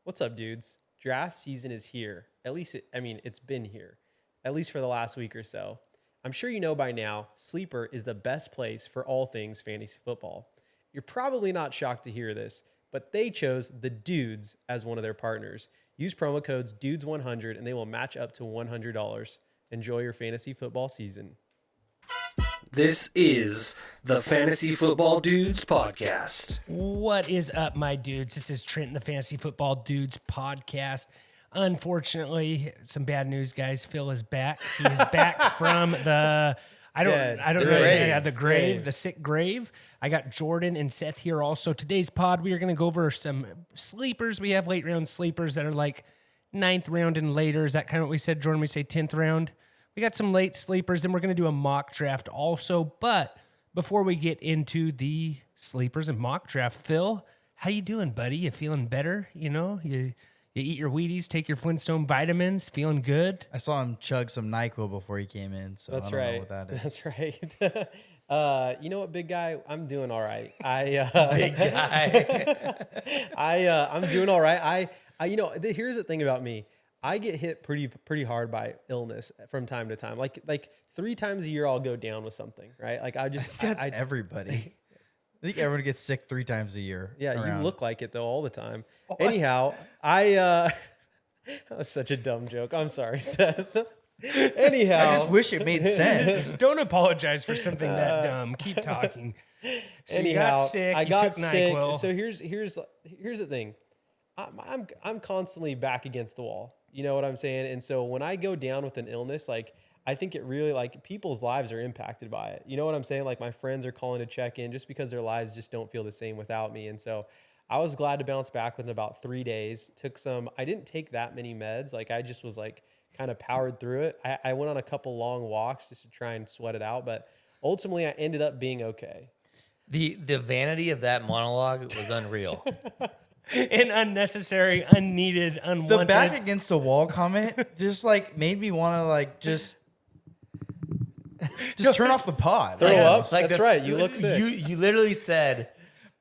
What's up, dudes? Draft season is here. At least, it's been here, at least for the last week or so. I'm sure you know by now, Sleeper is the best place for all things fantasy football. You're probably not shocked to hear this, but they chose the Dudes as one of their partners. Use promo codes DUDES100 and they will match up to $100. Enjoy your fantasy football season. This is the Fantasy Football Dudes podcast. What is up, my dudes? This is Trent, the Fantasy Football Dudes podcast. Unfortunately, some bad news, guys. Phil is back. He is back from the grave, the sick grave. I got Jordan and Seth here also. Today's pod, we are going to go over some sleepers. We have late round sleepers that are like 9th round and later. Is that kind of what we said, Jordan? We say 10th round. We got some late sleepers, and we're going to do a mock draft also. But before we get into the sleepers and mock draft, Phil, how you doing, buddy? You feeling better? You know, you eat your Wheaties, take your Flintstone vitamins, feeling good? I saw him chug some NyQuil before he came in, so That's I don't right. know what that is. That's right. You know what, big guy? I'm doing all right. Big guy. I'm doing all right. Here's the thing about me. I get hit pretty hard by illness from time to time. Like 3 times a year, I'll go down with something, right? Like That's everybody. I think everyone gets sick 3 times a year. Yeah, around. you look like it though all the time. Anyhow, that was such a dumb joke. I'm sorry, Seth. Anyhow, I just wish it made sense. Don't apologize for something that dumb. Keep talking. So you got sick. I got took sick. NyQuil. So here's the thing. I'm constantly back against the wall. You know what I'm saying? And so when I go down with an illness, like I think it really like people's lives are impacted by it. You know what I'm saying? Like my friends are calling to check in just because their lives just don't feel the same without me. And so I was glad to bounce back within about 3 days. I didn't take that many meds. Like I just was like kind of powered through it. I went on a couple long walks just to try and sweat it out. But ultimately I ended up being okay. The vanity of that monologue was unreal. An unnecessary, unneeded, unwanted. The back against the wall comment just like made me want to like just turn off the pod. Throw up? Like That's right. You look sick. You literally said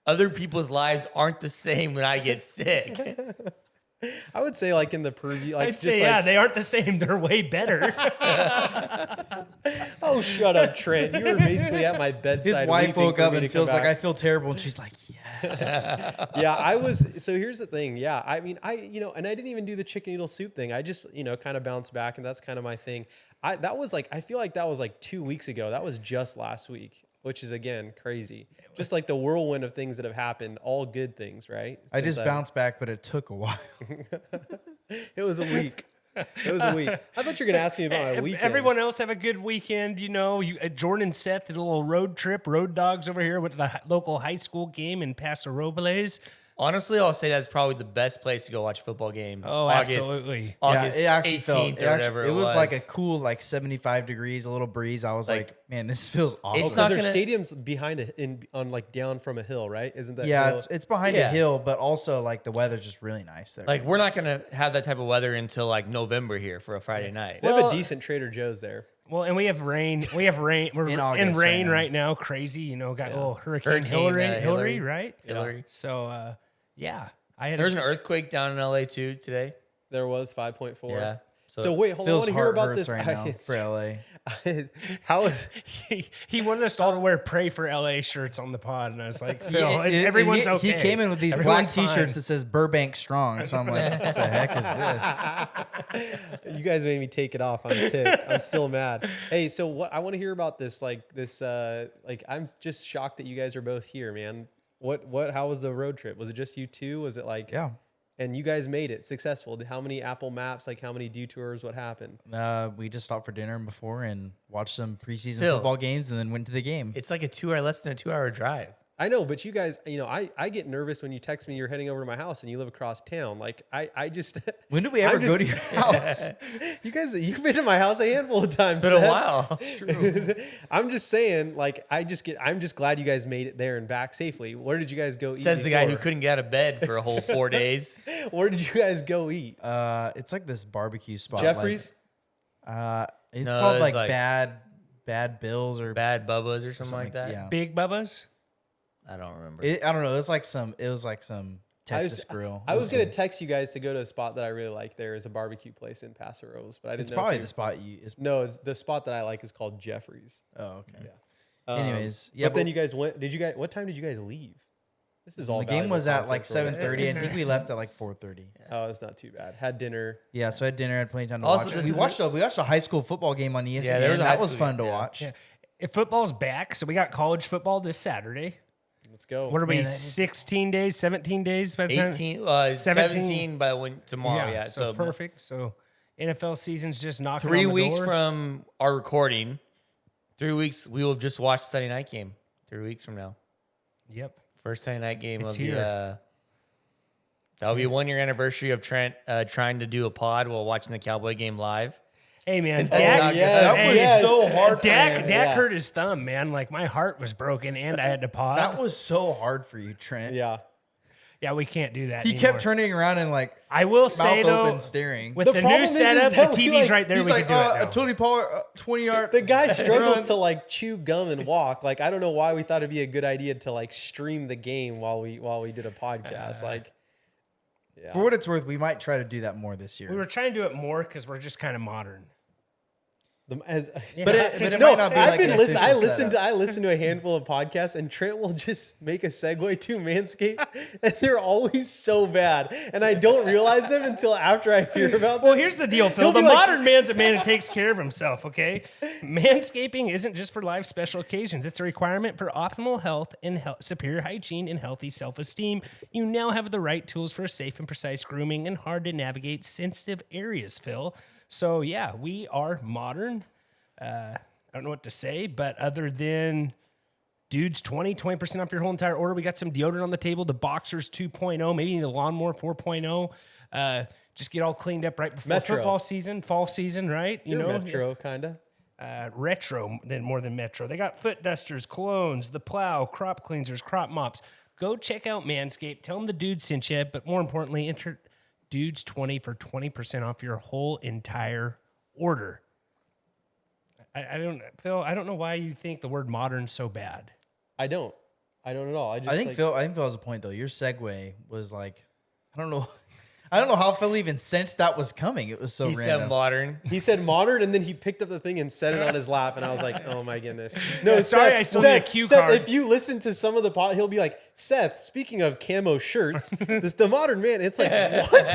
other people's lives aren't the same when I get sick. I would say like in the preview, like I'd say, they aren't the same. They're way better. Oh, shut up, Trent. You were basically at my bedside. His wife weeping woke for up me and to feels come like back. I feel terrible, and she's like, yes. Yeah, I was. So here's the thing. Yeah, I mean, and I didn't even do the chicken noodle soup thing. I just, kind of bounced back, and that's kind of my thing. I feel like that was like 2 weeks ago. That was just last week, which is again crazy. Just like the whirlwind of things that have happened, all good things, right? I just bounced back, but it took a while. It was a week. It was a week. I thought you were gonna ask me about my weekend. Everyone else have a good weekend. Jordan and Seth did a little road trip. Road dogs over here with the local high school game in Paso Robles. Honestly, I'll say that's probably the best place to go watch a football game. Oh, absolutely. August it actually 18th or whatever it was like a cool like 75 degrees, a little breeze. I was like, man, this feels awesome. It's not Because their gonna- stadium's behind down from a hill, right? Isn't that? yeah, hill? it's behind a hill, but also like the weather's just really nice there. Like, we're not going to have that type of weather until like November here for a Friday night. We have a decent Trader Joe's there. Well, and we have rain. We're In in August rain right now. right now. Crazy, got a little Hurricane, Hillary, right? Hillary. So, yeah. There's an earthquake down in LA too today. There was 5.4. Yeah. So wait, hold on. I Phil's want to hear heart about hurts this. right now for LA. How is? He wanted us all to wear "Pray for LA" shirts on the pod, and I was like, Phil, everyone's okay. He came in with these Everyone's black T-shirts fine. that says Burbank Strong. So I'm like, what the heck is this? You guys made me take it off. I'm ticked. I'm still mad. Hey, so what? I want to hear about this. I'm just shocked that you guys are both here, man. What? How was the road trip? Was it just you two? Was it like? Yeah. And you guys made it successful. How many Apple Maps? Like how many detours? What happened? We just stopped for dinner before and watched some preseason Phil. football games and then went to the game. It's like less than a 2 hour drive. I know, but you guys, I get nervous when you text me you're heading over to my house and you live across town. Like I just. When did we ever go to your house? You guys, you've been to my house a handful of times. It's been a Seth. while. It's true. I'm just saying, like, I'm just glad you guys made it there and back safely. Where did you guys go eat? Says the guy who before? couldn't get out of bed for a whole 4 days. Where did you guys go eat? It's like this barbecue spot. Jeffrey's? It's No, called it's like like Bad Bills or Bad Bubba's or something like that. Yeah. Big Bubba's. I don't remember. I don't know. It was like some Texas grill. I was gonna text you guys to go to a spot that I really like. There is a barbecue place in Paso Robles, but I didn't It's know. probably the spot you. No, the spot that I like is called Jeffrey's. Oh, okay. Yeah. Anyways, yeah. But then you guys went. What time did you guys leave? This is all. The game was at like 7:30. I us. think we left at like 4:30. Oh, it's not too bad. Had dinner. Yeah, so I had dinner. I had plenty of time to Also, watch. this We is watched a high school football game on ESPN. Yeah, there was a high that was school fun game, to yeah. watch. Yeah. If football's back, so we got college football this Saturday. Let's go. What are we? Man, that is- 16 days, 17 days by the time? 17 by tomorrow. Yeah, so perfect. So NFL season's just knocking 3 on the weeks door. from our recording. 3 weeks. We will have just watched Sunday night game. 3 weeks from now. Yep. First Sunday night game It's of here. the. That'll be a 1 year anniversary of Trent trying to do a pod while watching the Cowboy game live. Hey man, not Dak, good. That was Yes. so hard for Dak him. Yeah. hurt his thumb, man. Like my heart was broken, and I had to pause. That was so hard for you, Trent. Yeah. Yeah, we can't do that. He anymore. kept turning around and like I will mouth say though, open, staring. with The the, problem new is setup, that the we, TV's like- right there. He's We like, can do it now. a Tony Pollard, 20-yard. The guy struggles run. to like chew gum and walk. Like I don't know why we thought it'd be a good idea to like stream the game while we did a podcast. Like, yeah. For what it's worth, we might try to do that more this year. We were trying to do it more because we're just kind of modern. But But it might not be I've like been an listening. official I listened to a handful of podcasts, and Trent will just make a segue to Manscaped, and they're always so bad, and I don't realize them until after I hear about them. Well, here's the deal, Phil. He'll The be like- modern man's a man who takes care of himself, okay? Manscaping isn't just for life special occasions. It's a requirement for optimal health and superior hygiene and healthy self-esteem. You now have the right tools for safe and precise grooming and hard-to-navigate sensitive areas, Phil. So, yeah, we are modern. I don't know what to say, but other than dudes 20% off your whole entire order. We got some deodorant on the table, the Boxers 2.0, maybe the Lawnmower 4.0. Just get all cleaned up right before Metro. football season, fall season, right? You're Metro, kind of. Retro than more than Metro. They got foot dusters, colognes, the plow, crop cleansers, crop mops. Go check out Manscaped. Tell them the dudes sent you, but more importantly, enter dudes 20 for 20% off your whole entire order. I don't, Phil. I don't know why you think the word modern so bad. I don't at all. I think Phil has a point though. Your segue was like, I don't know how Phil even sensed that was coming. It was so He random. said modern. He said modern, and then he picked up the thing and set it on his lap, and I was like, "Oh my goodness!" No, sorry, I stole your cue card. If you listen to some of the pod, he'll be like, "Seth, speaking of camo shirts, this the modern man." It's like what?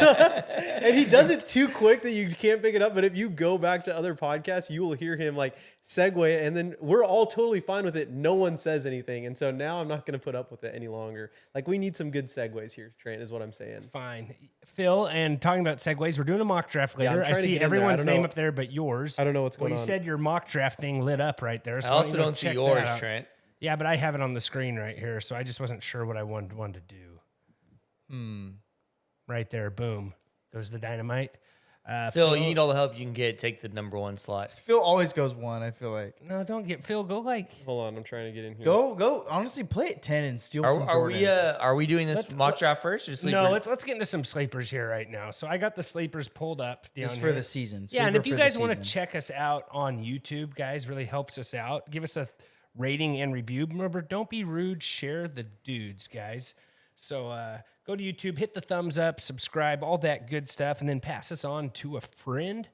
And he does it too quick that you can't pick it up. But if you go back to other podcasts, you will hear him like segue, and then we're all totally fine with it. No one says anything, and so now I'm not going to put up with it any longer. Like we need some good segues here, Trent, is what I'm saying. Fine. Phil, and talking about segues, we're doing a mock draft Yeah, I'm later. I trying to see get in there. I everyone's don't name know. up there but yours. I don't know what's going You on. said your mock draft thing lit up right there. So I why also you go don't see check yours, that out? Trent. Yeah, but I have it on the screen right here, so I just wasn't sure what I wanted to do. Right there, boom. Goes the dynamite. Phil, you need all the help you can get. Take the number 1 slot. Phil always goes one. I feel like No, don't get Phil. Go like. Hold on, I'm trying to get in here. go. Honestly, play at 10 and steal from Jordan. Are we doing this mock draft first? Or sleeper? No, let's get into some sleepers here right now. So I got the sleepers pulled up. It's down for here. the season. Yeah, and Sleeper if you for the guys want to season. check us out on YouTube, guys, really helps us out. Give us a rating and review. Remember, don't be rude. Share the dudes, guys. So go to YouTube, hit the thumbs up, subscribe, all that good stuff, and then pass us on to a friend.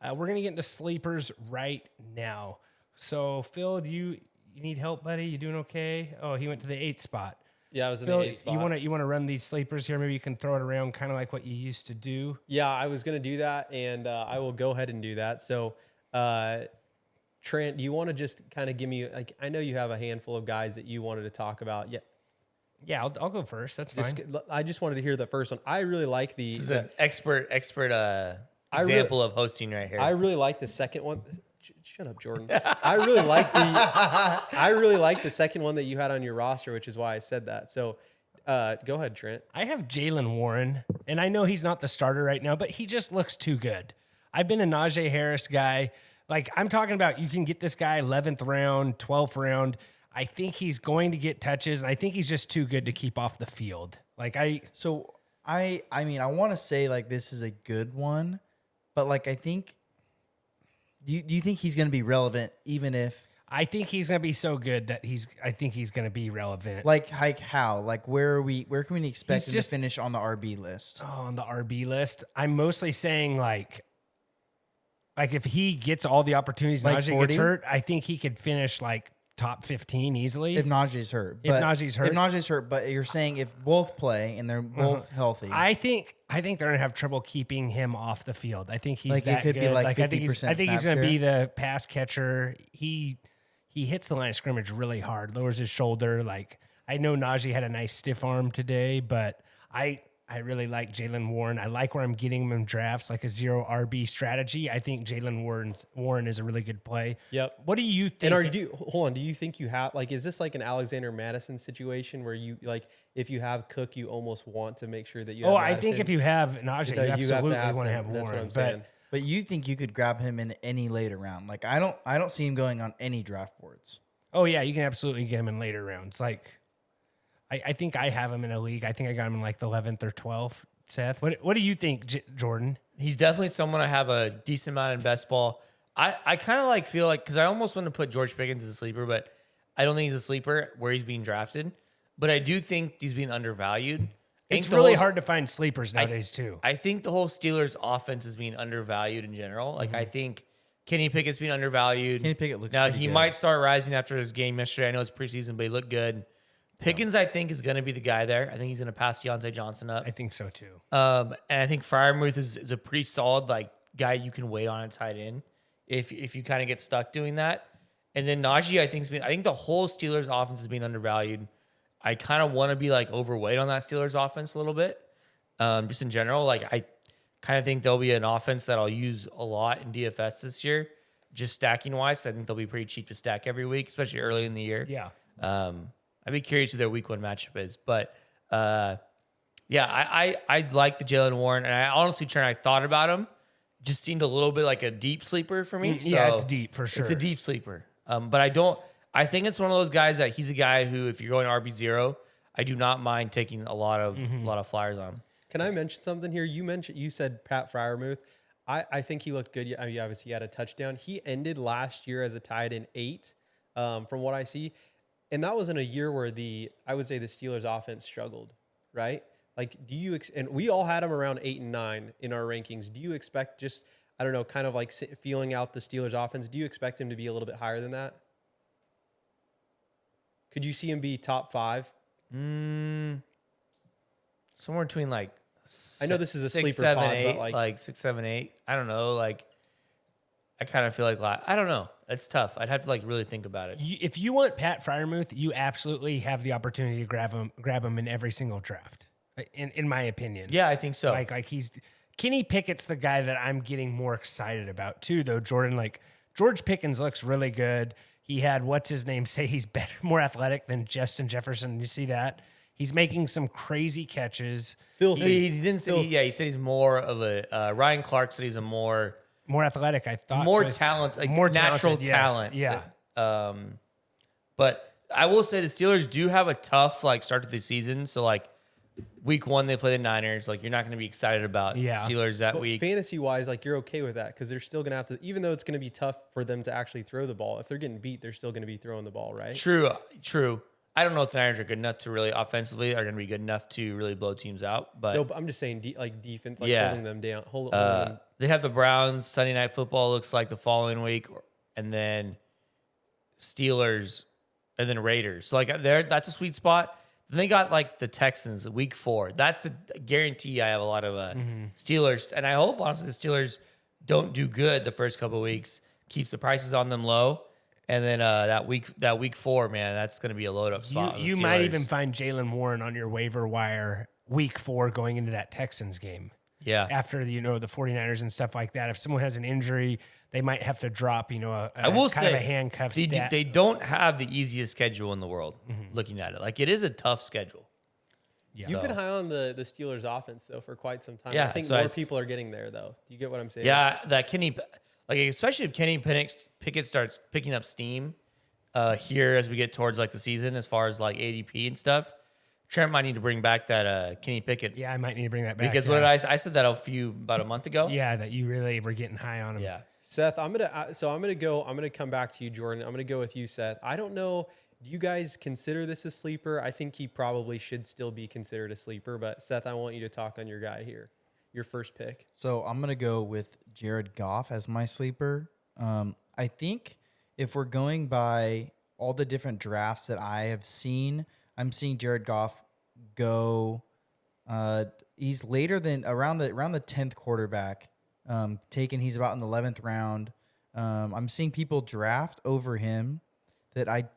We're gonna get into sleepers right now. So Phil, do you need help, buddy? You doing okay? Oh, he went to the 8th spot. Yeah, I was in Phil, the 8th spot. you want to run these sleepers here? Maybe you can throw it around, kind of like what you used to do. Yeah, I was going to do that, and I will go ahead and do that. So, Trent, do you want to just kind of give me, like, I know you have a handful of guys that you wanted to talk about. Yeah, Yeah, I'll go first. That's fine. I just wanted to hear the first one. I really like the. This is an expert example of hosting right here. I really like the second one. Shut up, Jordan. I really like the second one that you had on your roster, which is why I said that. So, go ahead, Trent. I have Jaylen Warren, and I know he's not the starter right now, but he just looks too good. I've been a Najee Harris guy. Like, I'm talking about you can get this guy 11th round, 12th round. I think he's going to get touches, and I think he's just too good to keep off the field. Like, I mean, I want to say like this is a good one, but like I think, do you think he's going to be relevant even if I think he's going to be so good that I think he's going to be relevant. Like how? Like where can we expect He's him just- to finish on the RB list? Oh, on the RB list, I'm mostly saying like if he gets all the opportunities, Like Najee 40? gets hurt, I think he could finish like top 15 easily. If Najee's hurt. If Najee's hurt. If Najee's hurt, but you're saying if both play and they're both healthy. I think they're gonna have trouble keeping him off the field. I think he's Like, it that could be good. like I think he's 50% gonna snap be the pass catcher. He hits the line of scrimmage really hard, lowers his shoulder. Like I know Najee had a nice stiff arm today, but I really like Jaylen Warren. I like where I'm getting him in drafts, like a 0 RB strategy. I think Jaylen Warren is a really good play. Yep. What do you think? And hold on, do you think you have, like, is this like an Alexander Madison situation where you, like, if you have Cook, you almost want to make sure that you have I think Madison? if you have Najee, No, you absolutely have want to them. have That's Warren. what I'm saying. But you think you could grab him in any later round? Like I don't see him going on any draft boards. Oh yeah, you can absolutely get him in later rounds. Like, I think I have him in a league. I think I got him in like the 11th or 12th. Seth, what do you think, Jordan? He's definitely someone I have a decent amount in best ball. I kind of like feel like, because I almost want to put George Pickens as a sleeper, but I don't think he's a sleeper where he's being drafted. But I do think he's being undervalued. It's really hard to find sleepers nowadays too. I think the whole Steelers offense is being undervalued in general. Like I think Kenny Pickett's being undervalued. Kenny Pickett looks now pretty he good. might start rising after his game yesterday. I know it's preseason, but he looked good. Pickens, I think, is going to be the guy there. I think he's going to pass Deontay Johnson up. I think so too. And I think Freiermuth is a pretty solid like guy you can wait on at tight end if you kind of get stuck doing that. And then Najee, I think the whole Steelers offense is being undervalued. I kind of want to be like overweight on that Steelers offense a little bit, just in general. Like I kind of think there'll be an offense that I'll use a lot in DFS this year, just stacking wise. I think they'll be pretty cheap to stack every week, especially early in the year. Yeah. I'd be curious who their week 1 matchup is, but I like the Jaylen Warren, and I honestly, Trent, I thought about him, just seemed a little bit like a deep sleeper for me. Yeah, So it's deep for sure. It's a deep sleeper, but I think it's one of those guys that he's a guy who, if you're going RB0, I do not mind taking a lot of flyers on him. Can I mention something here? You said Pat Freiermuth. I think he looked good. I mean, obviously he had a touchdown. He ended last year as a tight end 8, from what I see. And that was in a year where I would say the Steelers offense struggled, right? Like, and we all had him around 8 and 9 in our rankings. Do you expect just, I don't know, kind of like feeling out the Steelers offense? Do you expect him to be a little bit higher than that? Could you see him be top 5? Somewhere between like, I know this is a 6, sleeper 7, pod, 8, but like 6, 7, 8. I don't know. Like, I kind of feel like I don't know. It's tough. I'd have to like really think about it. If you want Pat Freiermuth, you absolutely have the opportunity to grab him in every single draft. In my opinion. Yeah, I think so. Like Kenny Pickett's the guy that I'm getting more excited about too, though. Jordan, like George Pickens looks really good. He had what's his name say he's better, more athletic than Justin Jefferson. You see that? He's making some crazy catches. He didn't say. Yeah, he said he's more of a. Ryan Clark said he's a more athletic. I thought more so. talent, like more natural talented, yes. talent. Yeah. But I will say the Steelers do have a tough like start to the season. So like week 1 they play the Niners. Like you're not going to be excited about Steelers that But week. fantasy wise, like you're okay with that because they're still going to have to, even though it's going to be tough for them to actually throw the ball. If they're getting beat, they're still going to be throwing the ball, right? True. I don't know if the Niners are good enough to really offensively are going to be good enough to really blow teams out. But No, but I'm just saying, defense, like holding them down. Holding them. they have the Browns. Sunday Night Football looks like the following week, and then Steelers, and then Raiders. So like that's a sweet spot. Then they got like the Texans week 4. That's the guarantee. I have a lot of Steelers, and I hope honestly the Steelers don't do good the first couple of weeks, keeps the prices on them low, and then that week 4, man, that's going to be a load up spot. on the You might Steelers. even find Jaylen Warren on your waiver wire week 4 going into that Texans game. Yeah. After the 49ers and stuff like that. If someone has an injury, they might have to drop, I will kind say of a handcuff stat. they don't have the easiest schedule in the world. Looking at it, like it is a tough schedule. You've been high on the Steelers offense though for quite some time. Yeah, I think so more people are getting there though. Do you get what I'm saying? Yeah, that Kenny, like especially if Kenny Pickett starts picking up steam here as we get towards like the season, as far as like ADP and stuff. Trent might need to bring back that Kenny Pickett. Yeah, I might need to bring that back. Because what did I said that about a month ago? Yeah, that you really were getting high on him. Yeah. Seth, I'm gonna come back to you, Jordan. I'm gonna go with you, Seth. I don't know. Do you guys consider this a sleeper? I think he probably should still be considered a sleeper. But Seth, I want you to talk on your guy here. Your first pick. So I'm going to go with Jared Goff as my sleeper. I think if we're going by all the different drafts that I have seen, I'm seeing Jared Goff go. He's later than around the 10th quarterback taken. He's about in the 11th round. I'm seeing people draft over him.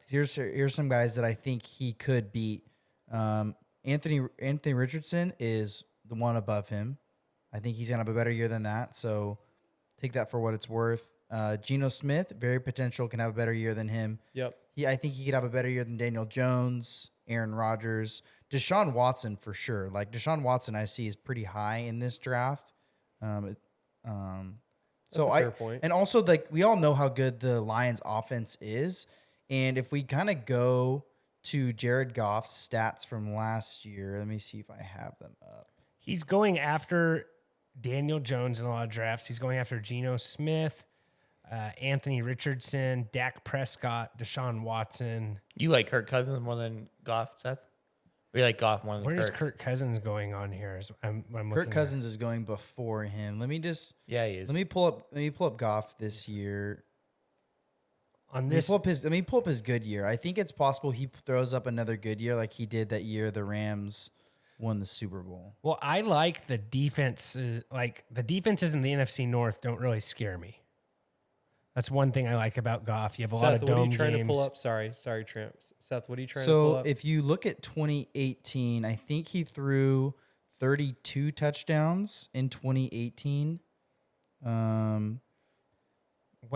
Here's some guys that I think he could beat. Anthony Richardson is the one above him. I think he's gonna have a better year than that. So take that for what it's worth. Geno Smith, very potential, can have a better year than him. Yep. I think he could have a better year than Daniel Jones, Aaron Rodgers, Deshaun Watson for sure. Like Deshaun Watson, I see is pretty high in this draft. That's a fair point. And also like we all know how good the Lions offense is, and if we kind of go to Jared Goff's stats from last year, let me see if I have them up. He's going after Daniel Jones in a lot of drafts. He's going after Geno Smith, Anthony Richardson, Dak Prescott, Deshaun Watson. You like Kirk Cousins more than Goff, Seth? Or you like Goff more than Where Kirk? is Kirk Cousins going on here? I'm Kirk looking Cousins is going before him. Let me Yeah, he is. let me pull up Goff this year. on Let me this. pull up his good year. I think it's possible he throws up another good year like he did that year the Rams won the Super Bowl. Well, I like the defense. Like the defenses in the NFC North don't really scare me. That's one thing I like about Goff. You have a lot of Seth, what are dome you trying games. to pull up? Sorry, Trent. Seth, what are you trying to pull So up? if you look at 2018, I think he threw 32 touchdowns in 2018.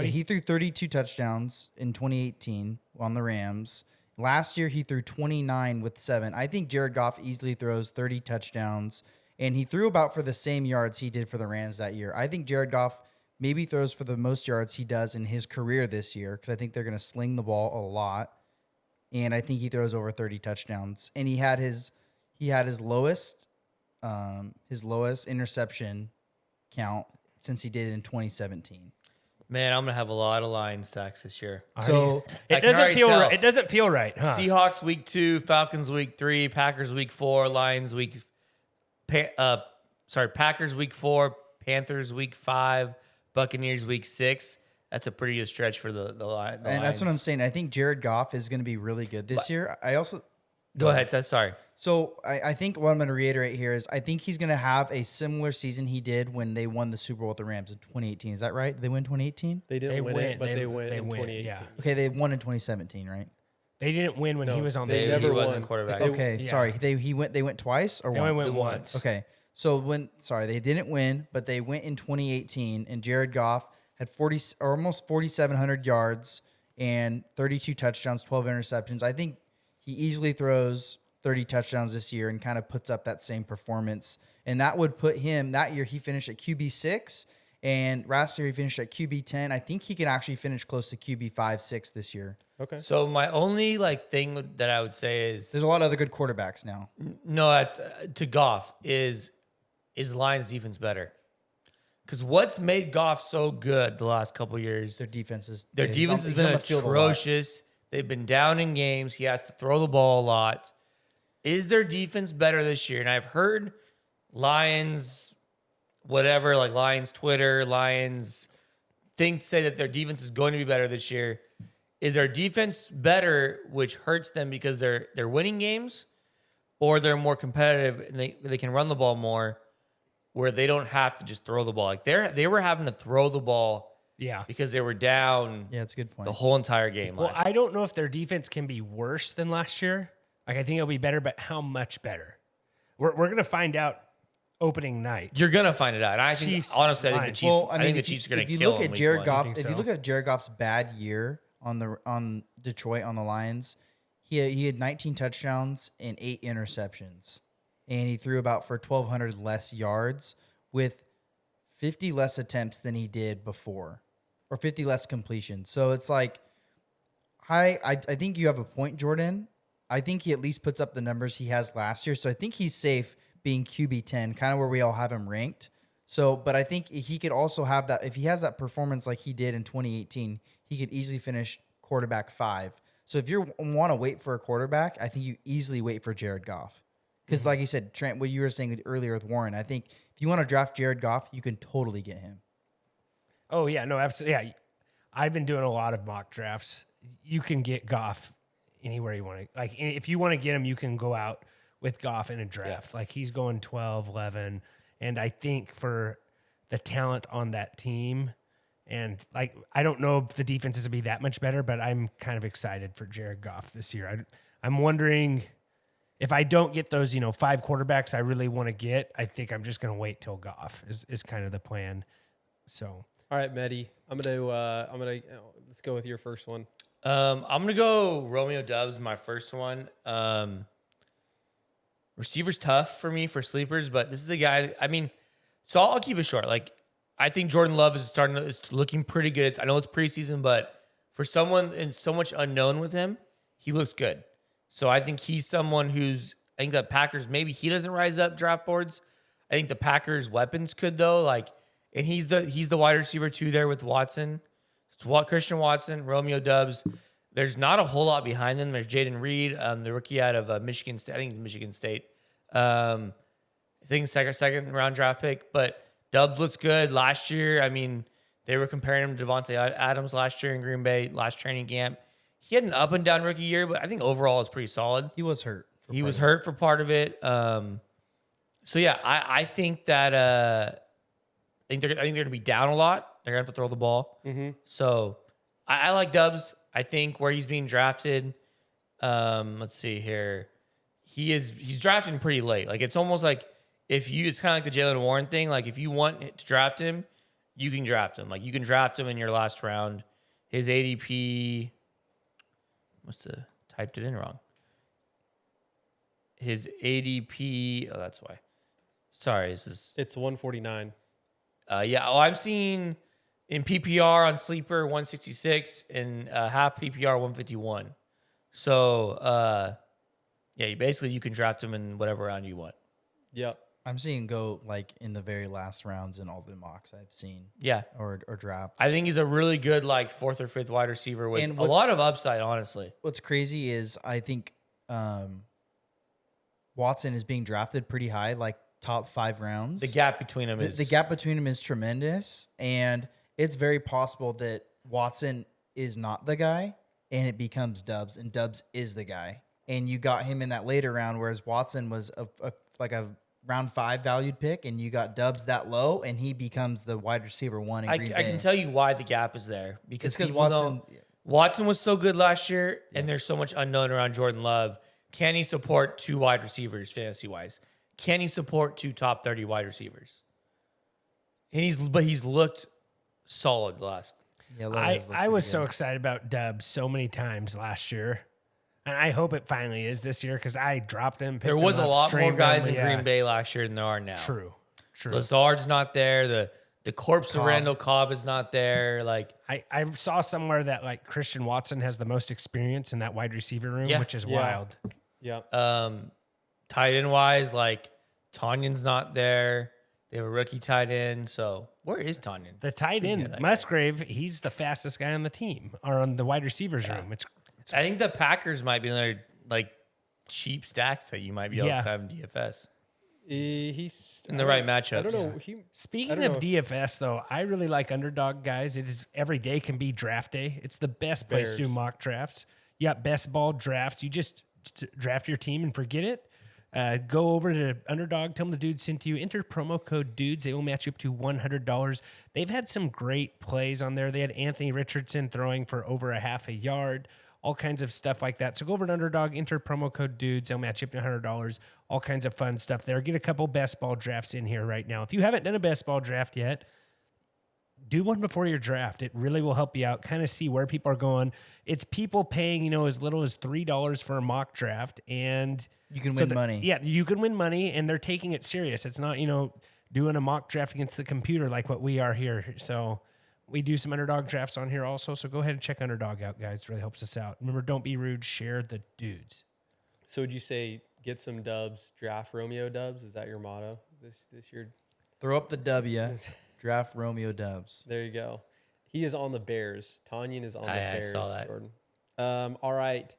He threw 32 touchdowns in 2018 on the Rams. Last year, he threw 29 with 7. I think Jared Goff easily throws 30 touchdowns, and he threw about for the same yards he did for the Rams that year. I think Jared Goff maybe throws for the most yards he does in his career this year because I think they're going to sling the ball a lot, and I think he throws over 30 touchdowns. And he had his lowest interception count since he did in 2017. Man, I'm gonna have a lot of Lions stacks this year. So I It can doesn't already feel tell. right. It doesn't feel right, huh? Seahawks week 2, Falcons week 3, Packers week 4, Packers week 4, Panthers week 5, Buccaneers week 6. That's a pretty good stretch for the Lions. And that's what I'm saying. I think Jared Goff is going to be really good this year. Go ahead, Seth. Sorry. So I think what I'm going to reiterate here is I think he's going to have a similar season he did when they won the Super Bowl with the Rams in 2018. Is that right? Did they win 2018? They didn't They win win. it, but they went in win, 2018. yeah. Okay, they won in 2017, right? They didn't win when he was on the they team. never He wasn't won. quarterback. Okay, yeah. sorry. They went twice or They once? only went once. Okay. So they didn't win, but they went in 2018, and Jared Goff had almost 4,700 yards and 32 touchdowns, 12 interceptions. I think he easily throws 30 touchdowns this year and kind of puts up that same performance. And that would put him, that year he finished at QB6, and last year he finished at QB10. I think he can actually finish close to QB5-6 this year. Okay. So my only thing that I would say is There's a lot of other good quarterbacks now. no, that's to Goff is Lions defense better? Because what's made Goff so good the last couple of years? Their defense has Their defense has he's on been the field a lot. atrocious. They've been down in games. He has to throw the ball a lot. Is their defense better this year? And I've heard Lions, whatever, like Lions Twitter, Lions say that their defense is going to be better this year. Is their defense better, which hurts them because they're winning games, or they're more competitive and they can run the ball more, where they don't have to just throw the ball? Like they were having to throw the ball Yeah. because they were down Yeah, it's a good point. the whole entire game. Well, last year. I don't know if their defense can be worse than last year. Like I think it'll be better, but how much better? We're gonna find out opening night. You're gonna find it out. And I think Chiefs, honestly, I think the Lions. Chiefs. Well, I think the Chiefs are gonna if you kill look them at week Jared one. Goff, think if you so? look at Jared Goff's bad year on Detroit on the Lions, he had 19 touchdowns and 8 interceptions, and he threw about for 1,200 less yards with 50 less attempts than he did before, or 50 less completions. So it's like, I think you have a point, Jordan. I think he at least puts up the numbers he has last year. So I think he's safe being QB 10, kind of where we all have him ranked. So, but I think he could also have that. If he has that performance like he did in 2018, he could easily finish quarterback 5. So if you want to wait for a quarterback, I think you easily wait for Jared Goff. Because like you said, Trent, what you were saying earlier with Warren, I think if you want to draft Jared Goff, you can totally get him. Oh, yeah, no, absolutely. Yeah, I've been doing a lot of mock drafts. You can get Goff anywhere you want to. Like, if you want to get him, you can go out with Goff in a draft. Like, he's going 12, 11. And I think for the talent on that team, and, like, I don't know if the defense is going to be that much better, but I'm kind of excited for Jared Goff this year. I'm wondering if I don't get those, 5 quarterbacks I really want to get, I think I'm just going to wait till Goff is kind of the plan. So... All right, Mehdi, I'm gonna let's go with your first one. I'm gonna go Romeo Doubs, my first one. Receiver's tough for me for sleepers, but this is the guy. I mean, so I'll keep it short. Like, I think Jordan Love is looking pretty good. I know it's preseason, but for someone and so much unknown with him, he looks good. So I think he's someone who's. I think the Packers, maybe he doesn't rise up draft boards. I think the Packers' weapons could though. Like. And he's the wide receiver 2 there with Watson. It's Christian Watson, Romeo Doubs. There's not a whole lot behind them. There's Jaden Reed, the rookie out of Michigan State. I think it's Michigan State. I think second round draft pick. But Doubs looks good. Last year, I mean, they were comparing him to Devontae Adams last year in Green Bay, last training camp. He had an up and down rookie year, but I think overall it's pretty solid. He was hurt. He was hurt for part of it. So yeah, I think that. I think they're going to be down a lot. They're going to have to throw the ball. Mm-hmm. So I like Doubs. I think where he's being drafted. Let's see here. He's drafted pretty late. Like, it's almost like it's kind of like the Jaylen Warren thing. Like, if you want to draft him, you can draft him. Like, you can draft him in your last round. His ADP. Typed it in wrong. His ADP. Oh, that's why. Sorry, It's 149. I'm seeing in PPR on Sleeper 166 and half PPR 151. So, you can draft him in whatever round you want. Yep. I'm seeing go like in the very last rounds in all the mocks I've seen. Yeah. Or drafts. I think he's a really good like 4th or 5th wide receiver with a lot of upside, honestly. What's crazy is I think Watson is being drafted pretty high, like top 5 rounds. The gap between them the gap between them is tremendous, and it's very possible that Watson is not the guy and it becomes Doubs, and Doubs is the guy. And you got him in that later round, whereas Watson was like a round 5 valued pick, and you got Doubs that low, and he becomes the wide receiver 1 in Green Bay. I can tell you why the gap is there. Because Watson was so good last year, and there's so much unknown around Jordan Love. Can he support 2 wide receivers fantasy-wise? Can he support 2 top 30 wide receivers? And he's looked solid the last. Yeah, I was so excited about Doubs so many times last year. And I hope it finally is this year because I dropped him. There was a lot more guys in Green Bay last year than there are now. True. Lazard's not there. The corpse of Randall Cobb is not there. Like I saw somewhere that like Christian Watson has the most experience in that wide receiver room, which is wild. Yeah. Tight end wise, like Tanyan's not there. They have a rookie tight end. So where is Tanyan? The tight end, Musgrave, he's the fastest guy on the team or on the wide receivers room. I think the Packers might be another like cheap stacks that you might be able to have in DFS. He's in the right matchup. I don't know. Speaking of DFS, though, I really like Underdog, guys. It is every day can be draft day. It's the best place to do mock drafts. You got best ball drafts. You just draft your team and forget it. Go over to Underdog. Tell them the dudes sent you. Enter promo code DUDES. They will match you up to $100. They've had some great plays on there. They had Anthony Richardson throwing for over a half a yard. All kinds of stuff like that. So go over to Underdog, enter promo code DUDES. They'll match you up to $100. All kinds of fun stuff there. Get a couple best ball drafts in here right now. If you haven't done a best ball draft yet, do one before your draft. It really will help you out. Kind of see where people are going. It's people paying, as little as $3 for a mock draft, and you can win money. Yeah, you can win money, and they're taking it serious. It's not, doing a mock draft against the computer like what we are here. So we do some Underdog drafts on here also. So go ahead and check Underdog out, guys. It really helps us out. Remember, don't be rude. Share the dudes. So would you say get some dubs, draft Romeo dubs? Is that your motto this year? Throw up the W, draft Romeo Dubs. There you go. He is on the Bears. Tanyan is on the Bears. I saw that. Jordan. All right.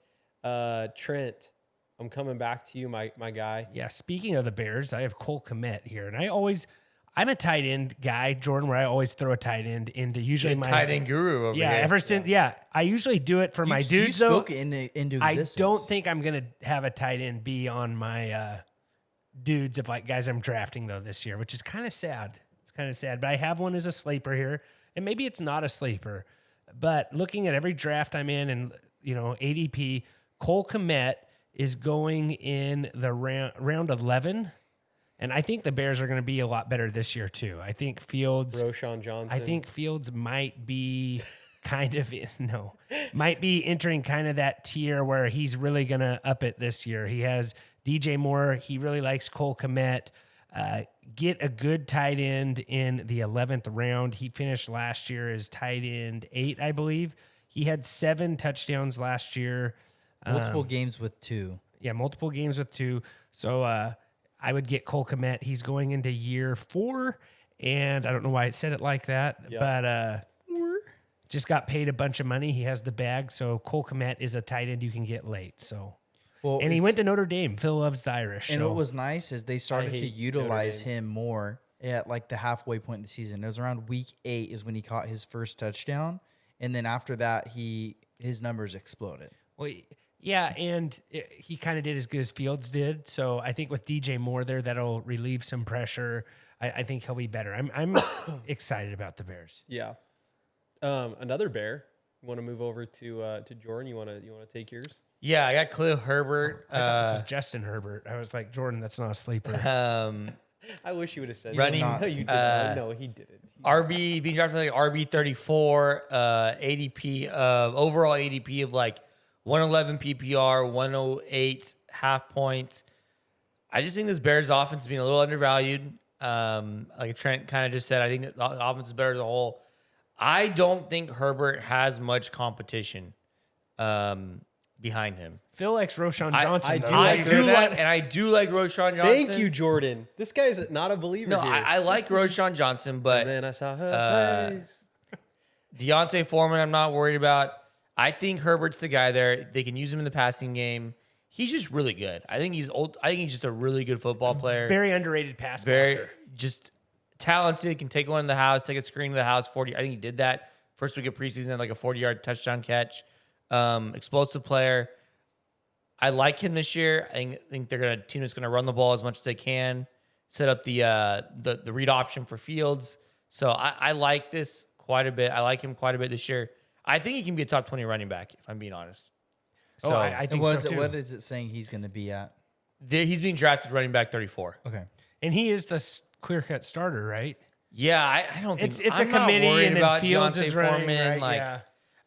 Trent, I'm coming back to you, my guy. Yeah, speaking of the Bears, I have Cole Kmet here, and I'm a tight end guy, Jordan, where I always throw a tight end into usually You're my tight end guru over yeah. here. Ever since I usually do it for my You dudes though. spoke it into I existence. don't think I'm gonna have a tight end be on my dudes of like guys I'm drafting though this year, which is kind of sad. It's kind of sad, but I have one as a sleeper here, and maybe it's not a sleeper, but looking at every draft I'm in, and ADP, Cole Kmet is going in the round 11. And I think the Bears are going to be a lot better this year too. I think Fields, Roshan Johnson. I think Fields might be might be entering kind of that tier where he's really going to up it this year. He has DJ Moore. He really likes Cole Kmet. Get a good tight end in the 11th round. He finished last year as tight end 8, I believe. He had 7 touchdowns last year. Multiple games with 2. Yeah, multiple games with 2. So I would get Cole Kmet. He's going into year 4, and I don't know why I said it like that, but just got paid a bunch of money. He has the bag, so Cole Kmet is a tight end you can get late. So, and he went to Notre Dame. Phil loves the Irish. And so. what was nice is they started to hate utilize Notre Dame. him more at like the halfway point in the season. It was around week 8 is when he caught his first touchdown, and then after that his numbers exploded. Well, yeah, and he kind of did as good as Fields did. So I think with DJ Moore there, that'll relieve some pressure. I think he'll be better. I'm excited about the Bears. Yeah. Another Bear. You want to move over to Jordan? You want to take yours? Yeah, I got Khalil Herbert. I thought this was Justin Herbert. I was like, Jordan, that's not a sleeper. I wish you would have said Running, that. No, you didn't. No, he didn't. RB being drafted like RB 34, ADP overall ADP of like 111 PPR, 108 half point. I just think this Bears offense is being a little undervalued. Like Trent kind of just said, I think the offense is better as a whole. I don't think Herbert has much competition behind him. Phil likes Roshan Johnson. I though. do I like do like, and I do like Roshan Johnson. Thank you, Jordan. This guy is not a believer No, here. I like Roshan Johnson, but And then I saw her face. Deontay Foreman, I'm not worried about. I think Herbert's the guy there. They can use him in the passing game. He's just really good. I think he's old. I think he's just a really good football player. Very underrated pass Very blocker. just talented. Can take one in the house, take a screen to the house. 40. I think he did that first week of preseason, had like a 40-yard touchdown catch. Explosive player. I like him this year. I think they're gonna team is gonna run the ball as much as they can. Set up the read option for Fields. So I like this quite a bit. I like him quite a bit this year. I think he can be a top 20 running back, if I'm being honest. So I think And so too. what is it saying he's going to be at? he's being drafted running back 34. Okay. And he is the clear-cut starter, right? Yeah, I don't think It's I'm a not committee, worried and then about Fields Deontay is running, Foreman. right? Like, Yeah.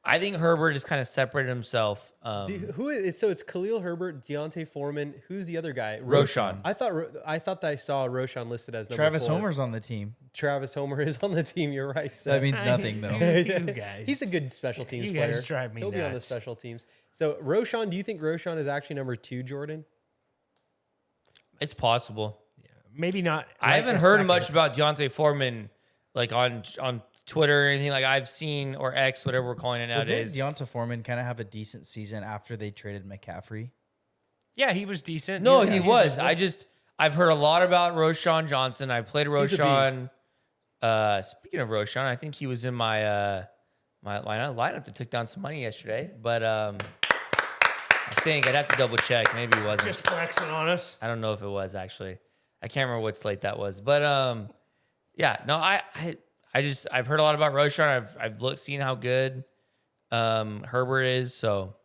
I think Herbert has kind of separated himself. Who is so? It's Khalil Herbert, Deontay Foreman. Who's the other guy? Roshan. I thought that I saw Roshan listed as number Travis 4. Homer's on the team. Travis Homer is on the team. You're right. So That means nothing, though. You guys. he's a good special teams You player. guys drive me He'll be on the nuts. special teams. So Roshan, do you think Roshan is actually number 2, Jordan? It's possible. Maybe not. I right haven't this heard second. much about Deontay Foreman, like on Twitter or anything. Like I've seen, or X, whatever we're calling it Well, didn't nowadays. Deontay Foreman kind of have a decent season after they traded McCaffrey? Yeah, he was decent. No, Yeah, he was. I've heard a lot about Roshan Johnson. I played He's a Roshan. Speaking of Roshan, I think he was in my my lineup that took down some money yesterday. But I think I'd have to double check. Maybe he wasn't. just flexing on us. I don't know if it was actually. I can't remember what slate that was. But yeah, no, I've heard a lot about Roshan. I've seen how good Herbert is. So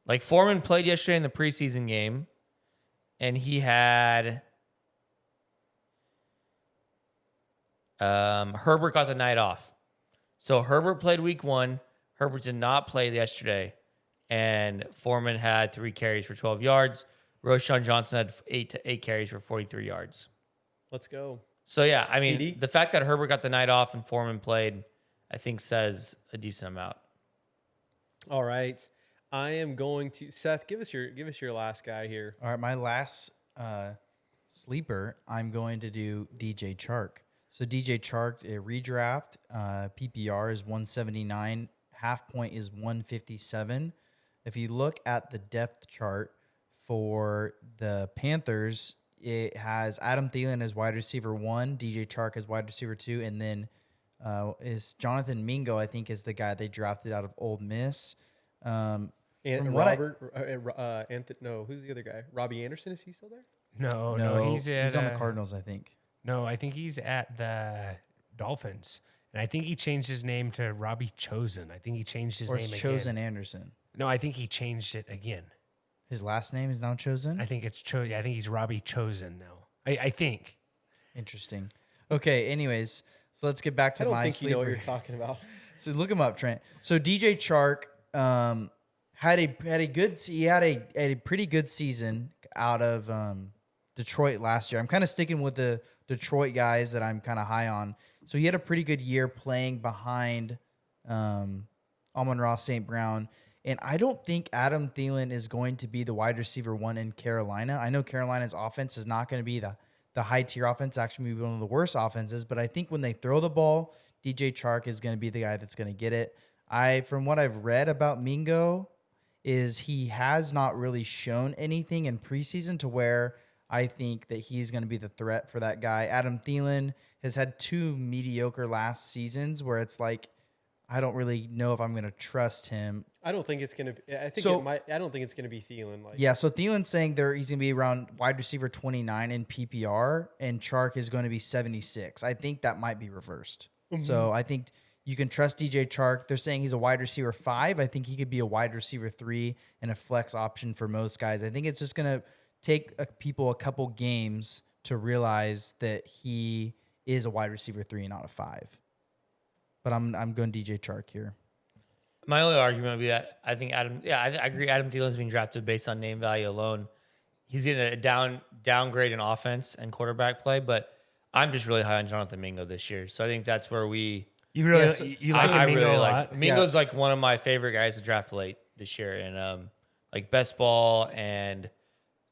like Foreman played yesterday in the preseason game, and he had Herbert got the night off. So Herbert played week 1. Herbert did not play yesterday, and Foreman had 3 carries for 12 yards. Roshan Johnson had 8 carries for 43 yards. Let's go. So yeah, I mean, TD? the fact that Herbert got the night off and Foreman played, I think says a decent amount. All right. I am going to Seth. Give us your last guy here. All right, my last sleeper, I'm going to do DJ Chark. So DJ Chark, a redraft, PPR is 179, half point is 157. If you look at the depth chart for the Panthers, it has Adam Thielen as wide receiver 1, DJ Chark as wide receiver 2, and then is Jonathan Mingo, I think, is the guy they drafted out of Ole Miss. And From Robert, no, who's the other guy? Robbie Anderson, is he still there? No, he's on the Cardinals, I think. No, I think he's at the Dolphins, and I think he changed his name to Robbie Chosen. I think he changed his Or name it's again. Chosen Anderson. No, I think he changed it again. His last name is now Chosen? I think it's I think he's Robbie Chosen now. I think. Interesting. Okay, anyways, so let's get back to I don't my think sleeper. you know what you're talking about. So look him up, Trent. So DJ Chark had a pretty good season out of Detroit last year. I'm kind of sticking with the Detroit guys that I'm kind of high on. So he had a pretty good year playing behind Amon-Ra St. Brown. And I don't think Adam Thielen is going to be the wide receiver 1 in Carolina. I know Carolina's offense is not going to be the high-tier offense, actually maybe one of the worst offenses. But I think when they throw the ball, DJ Chark is going to be the guy that's going to get it. From what I've read about Mingo, is he has not really shown anything in preseason to where I think that he's going to be the threat for that guy. Adam Thielen has had 2 mediocre last seasons where it's like, I don't really know if I'm going to trust him. I don't think it's going to. I think So- it might. I don't think it's going to be Thielen. Like, Yeah, so Thielen's saying he's going to be around wide receiver 29 in PPR, and Chark is going to be 76. I think that might be reversed. So I think you can trust DJ Chark. They're saying he's a wide receiver 5. I think he could be a wide receiver 3 and a flex option for most guys. I think it's just going to take people a couple games to realize that he is a wide receiver 3 and not a 5. But I'm going DJ Chark here. My only argument would be that I think I agree. Adam Thielen's being drafted based on name value alone. He's getting a downgrade in offense and quarterback play, but I'm just really high on Jonathan Mingo this year. So I think that's where You really Yes, you like I Mingo really a like lot. Mingo's like one of my favorite guys to draft late this year, and like best ball. And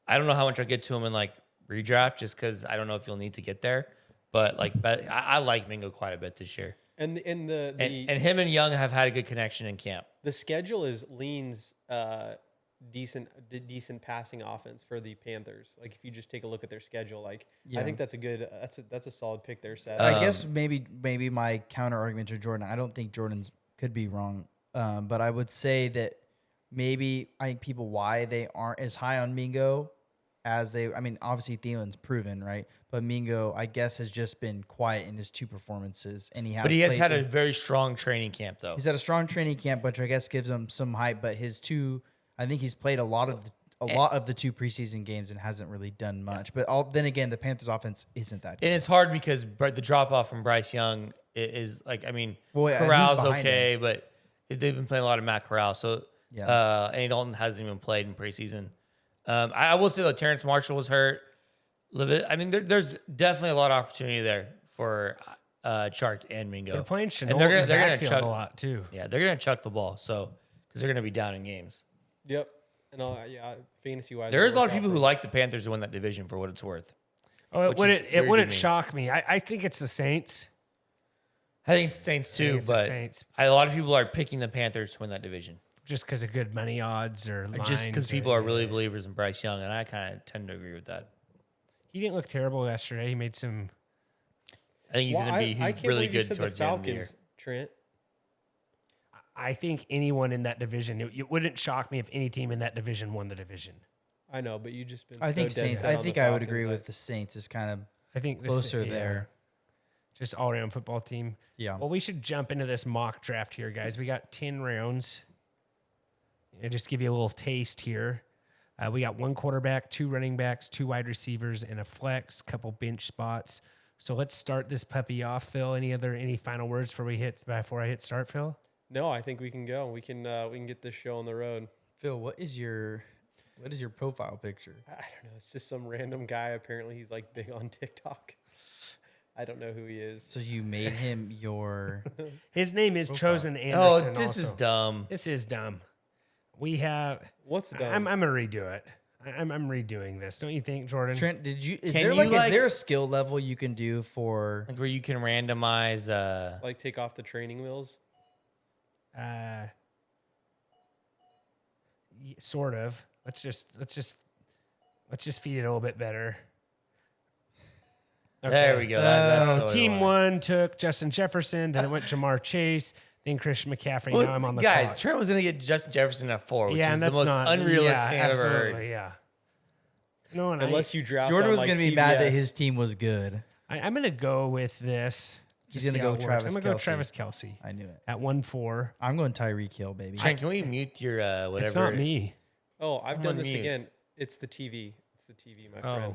I don't know how much I'll get to him in like redraft, just because I don't know if you'll need to get there. But like, I like Mingo quite a bit this year. and the And him and Young have had a good connection in camp. the schedule leans decent passing offense for the Panthers. Like if you just take a look at their schedule, like Yeah. I think that's a good that's a solid pick there, Seth. I guess maybe my counter argument to Jordan, I don't think Jordan's could be wrong, but I would say that maybe I think people why they aren't as high on Mingo as they. I mean, obviously Thielen's proven, right? But Mingo, I guess, has just been quiet in his 2 performances, and he has Has had played a very strong training camp though. He's had a strong training camp, which I guess gives him some hype. But his 2, I think he's played a lot of the 2 preseason games and hasn't really done much. But then again, the Panthers' offense isn't that good. And it's hard because the drop off from Bryce Young is like, I mean, Well, yeah, Corral's who's behind okay, but they've been playing a lot of Matt Corral. So, Yeah. Andy Dalton hasn't even played in preseason. I will say that Terrence Marshall was hurt. I mean, there's definitely a lot of opportunity there for Chark and Mingo. They're playing Chenault and they're in the gonna backfield chuck a lot too. Yeah, they're gonna chuck the ball. So because they're gonna be down in games. Yep. And fantasy wise, There is a lot of people who like the Panthers to win that division for what it's worth. Oh, Which is it weird to wouldn't me. shock me. I think it's the Saints. I think it's Saints I think too, it's the but Saints. a lot of people are picking the Panthers to win that division. Just because of good money odds or lines. Just because people or- are really believers in Bryce Young, and I kind of tend to agree with that. He didn't look terrible yesterday. He made some. I think he's going to be really good towards the end of the year. Falcons, Trent. I think anyone in that division. It wouldn't shock me if any team in that division won the division. I know, but you just been. I think so dead Saints. set I on think the I would Falcons, agree like- with the Saints is kind of I think this closer yeah, there. Just all around football team. Yeah. Well, we should jump into this mock draft here, guys. We got 10 rounds. And just give you a little taste here. We got 1 quarterback, 2 running backs, 2 wide receivers, and a flex, couple bench spots. So let's start this puppy off, Phil. Any final words before I hit start, Phil? No, I think we can go. We can get this show on the road. Phil, what is your profile picture? I don't know. It's just some random guy. Apparently, he's like big on TikTok. I don't know who he is. So you made him your. His name is Chosen Oh, Anderson. this is dumb. This is dumb. We have. What's done? I'm gonna redo it. I'm redoing this. Don't you think, Jordan? Trent, is Can there you, is there a skill level you can do for Like where you can randomize. Like take off the training wheels. Sort of. Let's just feed it a little bit better. There we go. That's So what we team want. 1 took Justin Jefferson, then it went Jamar Chase, then Christian McCaffrey. Well, now I'm on the guys, clock. Trent was going to get Justin Jefferson at 4, which Yeah, is and the that's most not unrealistic thing I've ever absolutely, heard. Yeah. No, and Unless you draft. Jordan on, was like, going to be mad that CBS. his team was good. I'm going to go with this. He's Just gonna see go how it works. Travis I'm going to go Kelce. Travis Kelsey I knew it. at 1-4. I'm going Tyreek Hill, baby. Trent, can we mute your whatever? It's not me. Oh, I've Someone done this mute. again. It's the TV. It's the TV, my Oh. friend.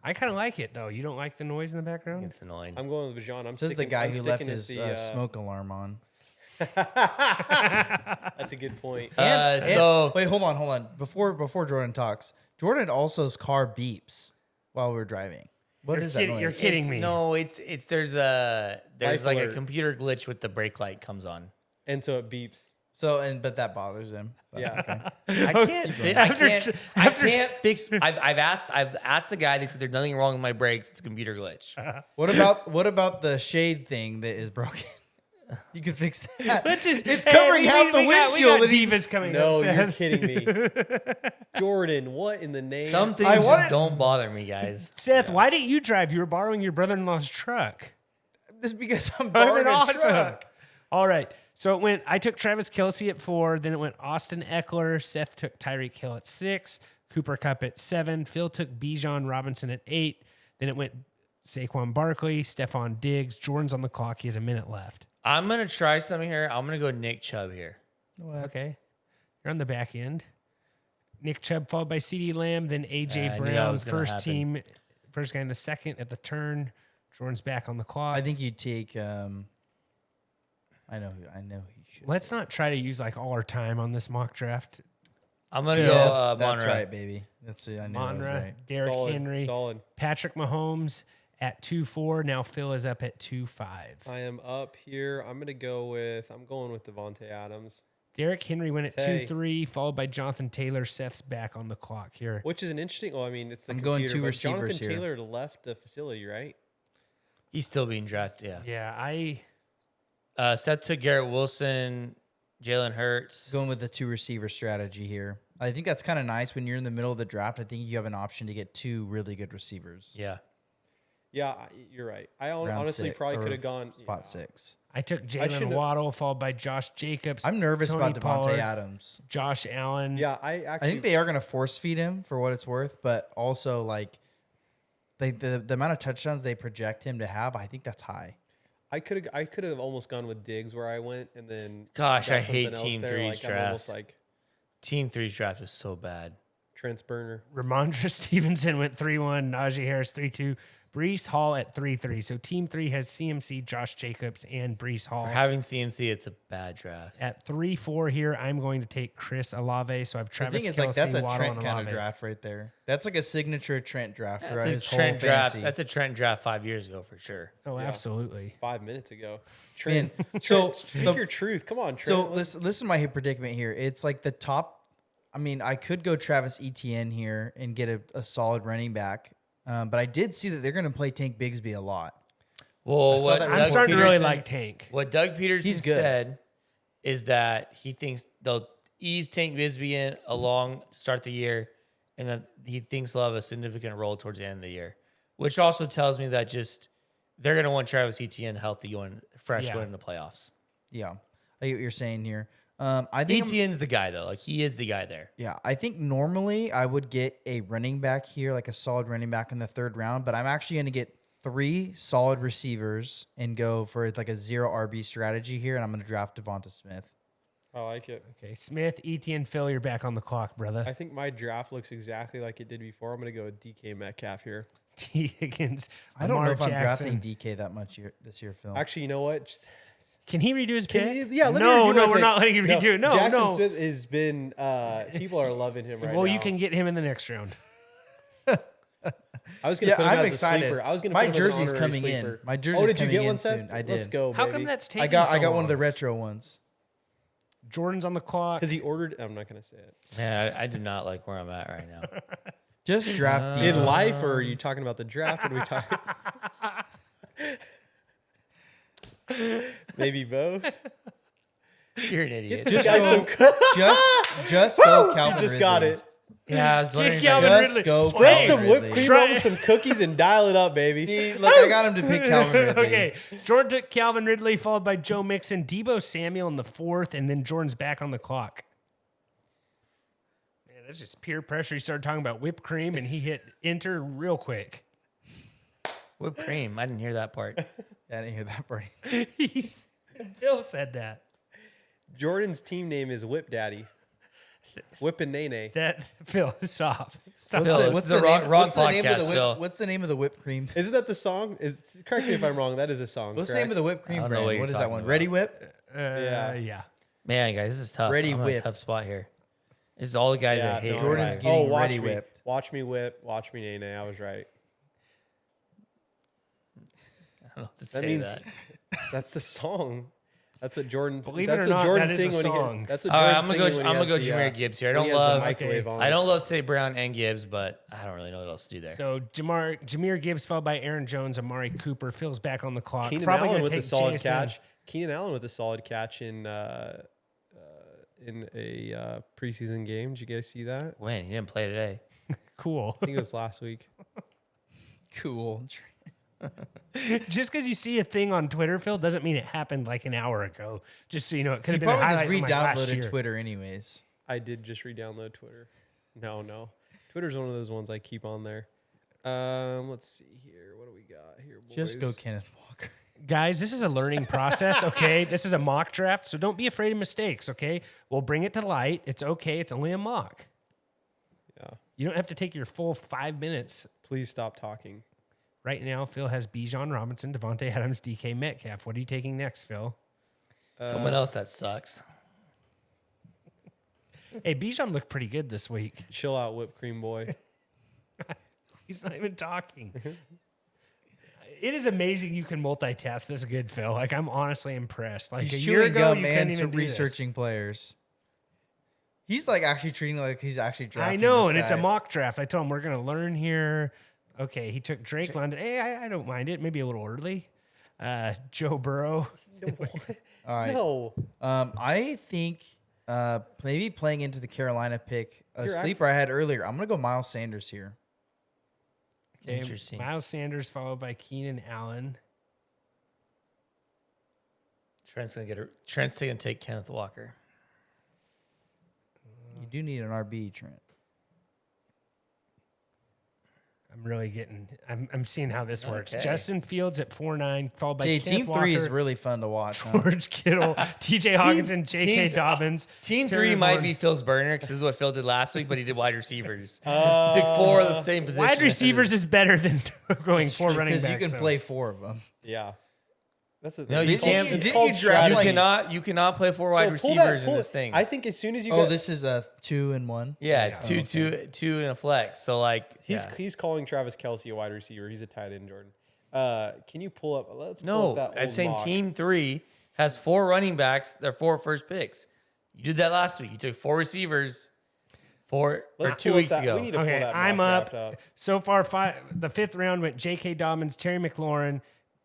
I kind of like it, though. You don't like the noise in the background? It's annoying. I'm going with Bajan. This is the guy who left his smoke alarm on. That's a good point. So Wait, hold on. Before Jordan talks, Jordan also's car beeps while we're driving. What You're is kidding- that you're noise? kidding. it's, me. no, it's there's Life like a alert. computer glitch with the brake light comes on. And so it beeps. So, but that bothers him. But, Yeah. okay. I can't. After- I can't fix. I've asked the guy. They said there's nothing wrong with my brakes. It's a computer glitch. What about the shade thing that is broken? You can fix that. It's covering half the windshield. We got and he's- divas coming No, up. you're Seth. kidding me. Jordan, what in the name? Some things I just wanted- don't bother me, guys. Seth, why didn't you drive? You were borrowing your brother-in-law's truck. This is because I'm Fucking borrowing a awesome. truck. All right. So it went. I took Travis Kelsey at 4. Then it went Austin Eckler. Seth took Tyreek Hill at 6. Cooper Kupp at 7. Phil took Bijan Robinson at 8. Then it went Saquon Barkley, Stephon Diggs. Jordan's on the clock. He has a minute left. I'm gonna try something here. I'm gonna go Nick Chubb here. Okay. You're on the back end. Nick Chubb followed by CeeDee Lamb. Then A.J. I knew that Brown, was gonna first happen. team. First guy in the second at the turn. Jordan's back on the clock. I think you take. I know you should. Let's not try to use like all our time on this mock draft. I'm gonna Yeah, go That's Monroe. right, baby. That's it. I knew that was Monra, right. Derrick Solid, Henry, solid. Patrick Mahomes at 2-4. Now Phil is up at 2-5. I am up here. I'm going with Devontae Adams, Derrick Henry went at Tay. 2-3, followed by Jonathan Taylor. Seth's back on the clock here. which is an interesting. Well, I mean, it's the I'm going computer, two but receivers Jonathan here. Taylor left the facility, right? He's still being drafted. Yeah. Yeah, Seth took Garrett Wilson, Jalen Hurts. Going with the 2 receiver strategy here. I think that's kind of nice when you're in the middle of the draft. I think you have an option to get 2 really good receivers. Yeah. Yeah, you're right. I Round honestly 6, probably or could have gone spot yeah. 6. I took shouldn't Jalen have- Waddle, followed by Josh Jacobs. I'm nervous Tony about Devontae Pollard, Adams. Josh Allen. Yeah, I actually. I think they are going to force feed him for what it's worth, but also like the amount of touchdowns they project him to have, I think that's high. I could have almost gone with Diggs where I went, and then. Gosh, got I hate something else Team there, 3's I'm almost draft. like Team 3's draft is so bad. Trent Burner. Ramondre Stevenson went 3-1. Najee Harris 3-2. Brees Hall at 3-3. So Team 3 has CMC, Josh Jacobs, and Brees Hall. For having CMC, it's a bad draft. At 3-4 here, I'm going to take Chris Olave. So I have The Travis thing is, Kelce, like, that's a Waddle, Trent and kind of Olave. draft right there. That's like a signature Trent draft, That's right? a His Trent whole draft. fantasy. That's a Trent draft 5 years ago for sure. Oh, absolutely. 5 minutes ago. Man, Trent, so speak the- your truth. Come on, Trent. So listen to my predicament here. It's like the top. I mean, I could go Travis Etienne here and get a solid running back, but I did see that they're going to play Tank Bigsby a lot. Well, saw what that I'm Doug starting to really Peterson- like Tank. What Doug Peterson He's good. said is that he thinks they'll ease Tank Bigsby in along to start the year, and that he thinks he'll have a significant role towards the end of the year, which also tells me that just they're going to want Travis Etienne healthy going fresh Yeah. going into the playoffs. Yeah, I get what you're saying here. I think Etienne's the guy though; like he is the guy there. yeah, I think normally I would get a running back here, like a solid running back in the 3rd round, but I'm actually going to get 3 solid receivers and go for like a 0 RB strategy here, and I'm going to draft Devonta Smith. I like it. Okay, Smith, Etienne, Phil, you're back on the clock, brother. I think my draft looks exactly like it did before. I'm going to go with DK Metcalf here. T. Higgins, I don't know Lamar if I'm Jackson. drafting DK that much this year, Phil. Actually, you know what? Can he redo his pick? Let me redo no, my we're pick. not letting you redo. No, Jackson no. Smith has been. People are loving him right now. Well, you can get him in the next round. I was going to put him I'm as excited. a sleeper. I was going to My put him as an jersey's honorary coming in. sleeper. My jersey's Oh, did you coming get in one, soon. Seth? I did. Let's go, How baby. come that's taking I got so one of the long? retro ones. Jordan's on the clock. Because he ordered. I'm not gonna say it. Yeah, I do not like where I'm at right now. Just draft In life, or are you talking about the draft? What are we talking? Maybe both. You're an idiot. This guy's some. just go Calvin Just Ridley. got it. Yeah, I was wondering. Kick Calvin Just Ridley. go Spread Calvin some whipped Ridley. cream Try- over some cookies and dial it up, baby. See, look, I got him to pick Calvin Ridley. Okay, Jordan took Calvin Ridley, followed by Joe Mixon, Debo Samuel in the 4th, and then Jordan's back on the clock. Man, that's just peer pressure. He started talking about whipped cream, and he hit enter real quick. Whipped cream. I didn't hear that part. Yeah, I didn't hear that part. Phil said that. Jordan's team name is Whip Daddy. Whippin' Nene. That Phil, stop. Stop. Phil, this is a wrong podcast, Phil. What's the name of the whipped cream? Isn't that the song? Correct me if I'm wrong. That is a song. What's the correct? name of the whipped cream I don't know brand? what you're What is that talking one? about. Ready Whip? Yeah. Man, guys, this is tough. Ready I'm in a whip. tough spot here. This is all the guys Yeah, that hate. no, Jordan's right. getting watch ready me. whipped. Watch me whip. Watch me Nene. I was right. I don't know what to That say means that. that's the song. That's what Jordan. Believe that's it or what not, Jordan that is a sings when song. he. That's what All right, Jordan's I'm gonna singing go. when I'm he gonna has go the, Jameer Gibbs here. I when he don't has the love. microwave on. I don't love Say Brown and Gibbs, but I don't really know what else to do there. So Jameer Gibbs followed by Aaron Jones, Amari Cooper. Phil's back on the clock. Keenan Probably Allen gonna with a take solid JSN. catch. Keenan Allen with a solid catch in a preseason game. Did you guys see that? When he didn't play today. Cool. I think it was last week. Cool. Just because you see a thing on Twitter, Phil, doesn't mean it happened like an hour ago. Just so you know, it could He have been a probably just highlight from, like, last year. re-downloaded Twitter anyways. I did just re-download Twitter. No. Twitter's one of those ones I keep on there. Let's see here. What do we got here, boys? Just go Kenneth Walker. Guys, this is a learning process, okay? This is a mock draft, so don't be afraid of mistakes, okay? We'll bring it to light. It's okay. It's only a mock. Yeah. You don't have to take your full 5 minutes. Please stop talking. Right now, Phil has Bijan Robinson, Devontae Adams, DK Metcalf. What are you taking next, Phil? Someone else that sucks. Hey, Bijan looked pretty good this week. Chill out, whipped cream boy. He's not even talking. It is amazing you can multitask this good, Phil. Like, I'm honestly impressed. Like, He's a year chewing ago, gum you couldn't and even do this. researching players. He's like actually treating it like he's actually drafting. I know, this and it's a guy. mock draft. I told him we're going to learn here. Okay, he took Drake London. Hey, I don't mind it. Maybe a little early. Joe Burrow. All right. No. I think maybe playing into the Carolina pick, a You're sleeper I had earlier. I'm gonna go Miles Sanders here. Okay, Interesting. Miles Sanders followed by Keenan Allen. Trent's gonna take Kenneth Walker. You do need an RB, Trent. I'm really getting. I'm seeing how this works. Okay. Justin Fields at 4.9, followed by See, Kenneth team Walker, 3 is really fun to watch. Huh? George Kittle, T.J. Hawkinson, J.K. Dobbins. Team Terry 3 might Vaughn. be Phil's burner because this is what Phil did last week, but he did wide receivers. He took 4 of the same position. Wide receivers is better than going 4 running backs. Because you can so. play 4 of them. Yeah. That's a No, you can't. It's Didn't called you draft, strategy. You cannot play 4 wide No, pull receivers that- pull in this it. thing. I think as soon as you Oh, get, this is a 2 and 1. Yeah, it's two and a flex. So like he's calling Travis Kelce a wide receiver. He's a tight end, Jordan. Can you pull up? Let's pull no. up that I'm old saying mock. team 3 has 4 running backs. They're 4 first picks. You did that last week. You took 4 receivers. Let's 2 pull up weeks that- ago. We need to pull Okay, that I'm mock up. draft So far, the 5th round went J.K. Dobbins, Terry McLaurin,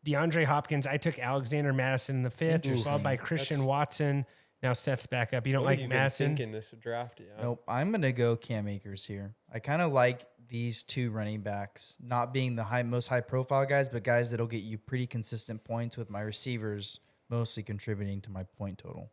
DeAndre Hopkins. I took Alexander Madison in the 5th, followed by Christian Watson. Now Seth's back up. You don't What have like you been Madison? thinking this draft? Yeah. Nope. I'm going to go Cam Akers here. I kind of like these 2 running backs, not being the most high profile guys, but guys that'll get you pretty consistent points with my receivers mostly contributing to my point total.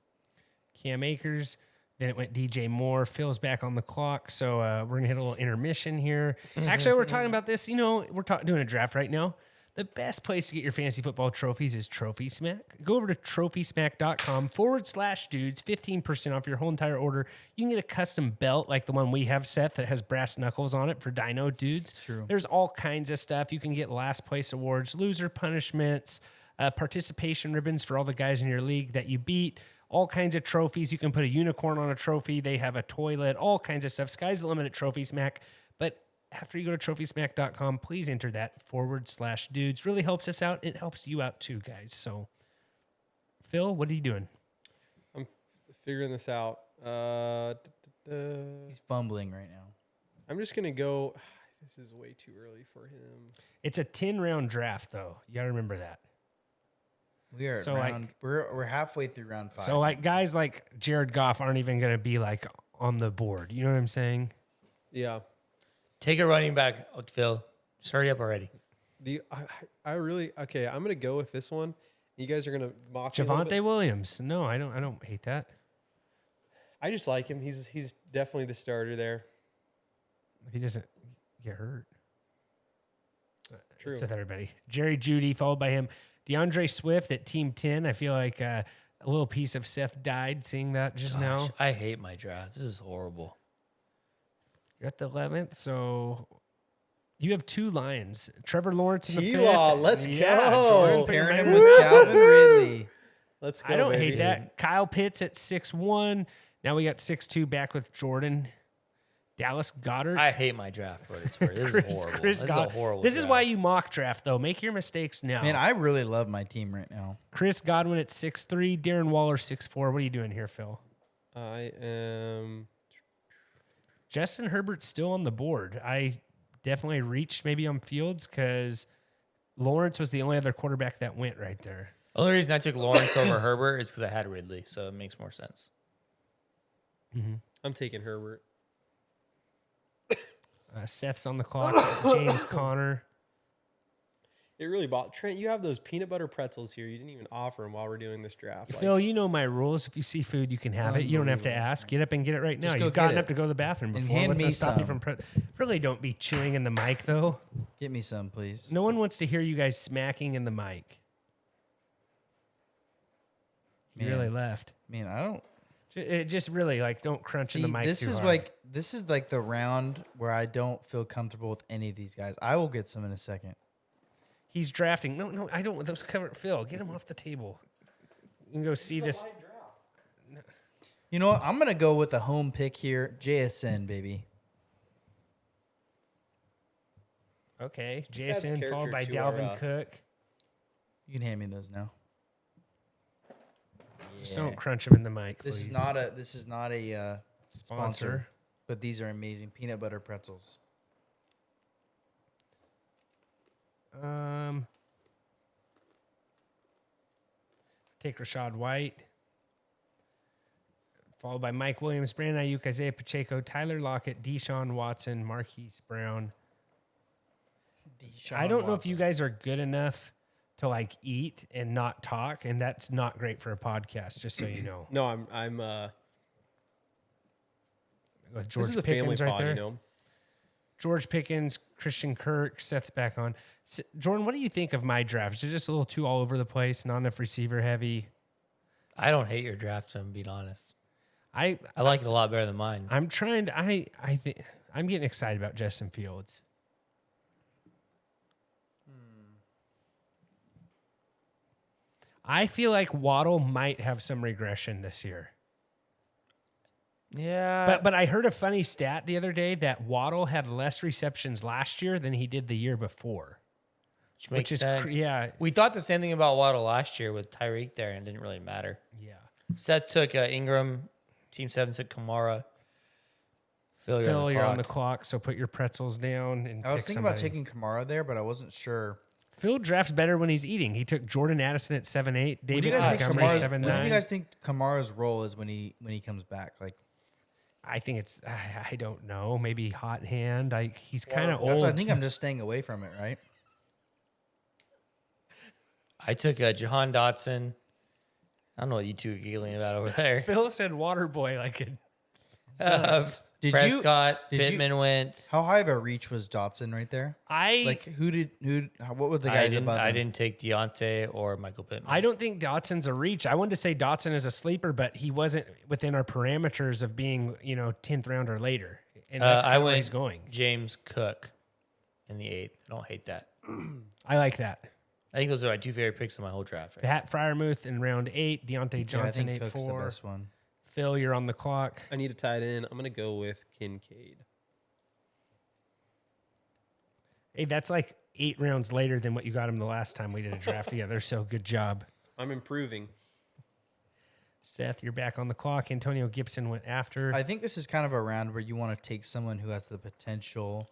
Cam Akers. Then it went DJ Moore. Phil's back on the clock. So we're going to hit a little intermission here. Actually, we're talking about this. You know, we're doing a draft right now. The best place to get your fantasy football trophies is Trophy Smack. Go over to trophysmack.com/dudes, 15% off your whole entire order. You can get a custom belt like the one we have, Seth, that has brass knuckles on it for Dino Dudes. True. There's all kinds of stuff. You can get last place awards, loser punishments, participation ribbons for all the guys in your league that you beat. All kinds of trophies. You can put a unicorn on a trophy. They have a toilet, all kinds of stuff. Sky's the limit at Trophy Smack. But after you go to trophysmack.com, please enter that /dudes. Really helps us out. It helps you out too, guys. So, Phil, what are you doing? figuring this out. He's fumbling right now. I'm just gonna go. This is way too early for him. It's a 10-round draft, though. You got to remember that. We are at So, round. We're halfway through round 5. So, like, guys like Jared Goff aren't even going to be, like, on the board. You know what I'm saying? Yeah. Take a running back, Phil. Just hurry up already. I really okay. I'm gonna go with this one. You guys are gonna mock me a little bit. Javonte Williams. No, I don't hate that. I just like him. He's definitely the starter there. If he doesn't get hurt. True. That's with everybody. Jerry Jeudy, followed by him. DeAndre Swift at Team 10. I feel like a little piece of Seth died seeing that just now. I hate my draft. This is horrible. You're at the 11th, so you have 2 Lions. Trevor Lawrence in the 5th. T-Law, let's go. Jordan Pairing Pickett. him with Calvin Ridley. Let's go. I don't baby. hate that. Kyle Pitts at 6'1". Now we got 6'2" back with Jordan. Dallas Goddard. I hate my draft for what it's worth. This is horrible. This is a horrible This is draft. why you mock draft, though. Make your mistakes now. Man, I really love my team right now. Chris Godwin at 6'3", Darren Waller 6'4". What are you doing here, Phil? I am. Justin Herbert's still on the board. I definitely reached maybe on Fields because Lawrence was the only other quarterback that went right there. The only reason I took Lawrence over Herbert is because I had Ridley, so it makes more sense. I'm taking Herbert. Seth's on the clock. James Conner. It really bought Trent. You have those peanut butter pretzels here. You didn't even offer them while we're doing this draft. Like, Phil, you know my rules. If you see food, you can have it. You don't have to ask. Get up and get it right now. Just go You've get gotten it. up to go to the bathroom And before. hand What's me to stop you some. from... Really don't be chewing in the mic, though. Get me some, please. No one wants to hear you guys smacking in the mic. You Man. really left. Man, I don't. It just really, like, don't crunch in the mic this too is hard. this is like the round where I don't feel comfortable with any of these guys. I will get some in a second. He's drafting. No, I don't. Those cover Phil. Get him off the table. You can go see this. You know what? I'm gonna go with a home pick here. JSN, baby. Okay, This adds Jason followed by character to Dalvin our, Cook. You can hand me those now. Just don't crunch him in the mic, This please. is not a sponsor, Sponsor. but these are amazing peanut butter pretzels. Take Rashad White. Followed by Mike Williams, Brandon Ayuk, Isaiah Pacheco, Tyler Lockett, Deshaun Watson, Marquise Brown. I don't know if you guys are good enough to like eat and not talk, and that's not great for a podcast, just so you know. No, I'm. With George This is a family Pickens right pod, there. you know. George Pickens, Christian Kirk, Seth's back on. Jordan, what do you think of my draft? Is it just a little too all over the place, not enough receiver heavy? I don't hate your draft, I'm being honest. I like it a lot better than mine. I'm trying to. I think I'm getting excited about Justin Fields. I feel like Waddle might have some regression this year. Yeah. But I heard a funny stat the other day that Waddle had less receptions last year than he did the year before. Which makes is sense. yeah. We thought the same thing about Waddle last year with Tyreek there, and it didn't really matter. Yeah. Seth took Ingram. Team 7 took Kamara. Phil, You're on the clock, so put your pretzels down. And I was pick thinking about somebody. taking Kamara there, but I wasn't sure. Phil drafts better when he's eating. He took Jordan Addison at 7'8", What do David you guys think Montgomery Kamara's, what do you 7'9". guys think Kamara's role is when he comes back? Like I think it's I don't know, maybe hot hand. He's kind of that's old. why I think I'm just staying away from it, right? I took Jahan Dotson. I don't know what you two are giggling about over there. Phil said water boy like it. Prescott, did you- Pittman went. How high of a reach was Dotson right there? What were the guys above him? I didn't take Deontay or Michael Pittman. I don't think Dotson's a reach. I wanted to say Dotson is a sleeper, but he wasn't within our parameters of being, 10th round or later. And that's I kinda where went he's going. James Cook in the 8th. I don't hate that. I like that. I think those are my two favorite picks in my whole draft. Right? Pat Fryermuth in round 8, Deontay Yeah, I Johnson think Cook's the 8-4. best one. Phil, you're on the clock. I need to tie it in. I'm gonna go with Kincaid. Hey, that's like 8 rounds later than what you got him the last time we did a draft together. So good job. I'm improving. Seth, you're back on the clock. Antonio Gibson went after. I think this is kind of a round where you want to take someone who has the potential.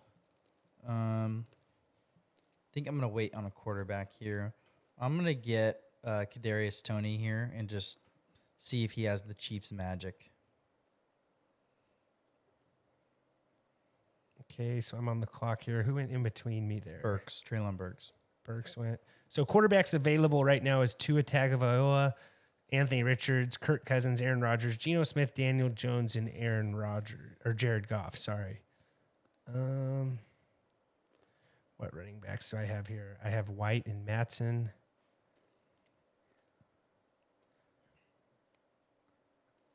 I think I'm going to wait on a quarterback here. I'm going to get Kadarius Toney here and just see if he has the Chiefs magic. Okay, so I'm on the clock here. Who went in between me there? Burks, Treylon Burks. Burks went. So quarterbacks available right now is Tua Tagovailoa, Anthony Richards, Kirk Cousins, Aaron Rodgers, Geno Smith, Daniel Jones, and Jared Goff. Sorry. What running backs do I have here? I have White and Matson.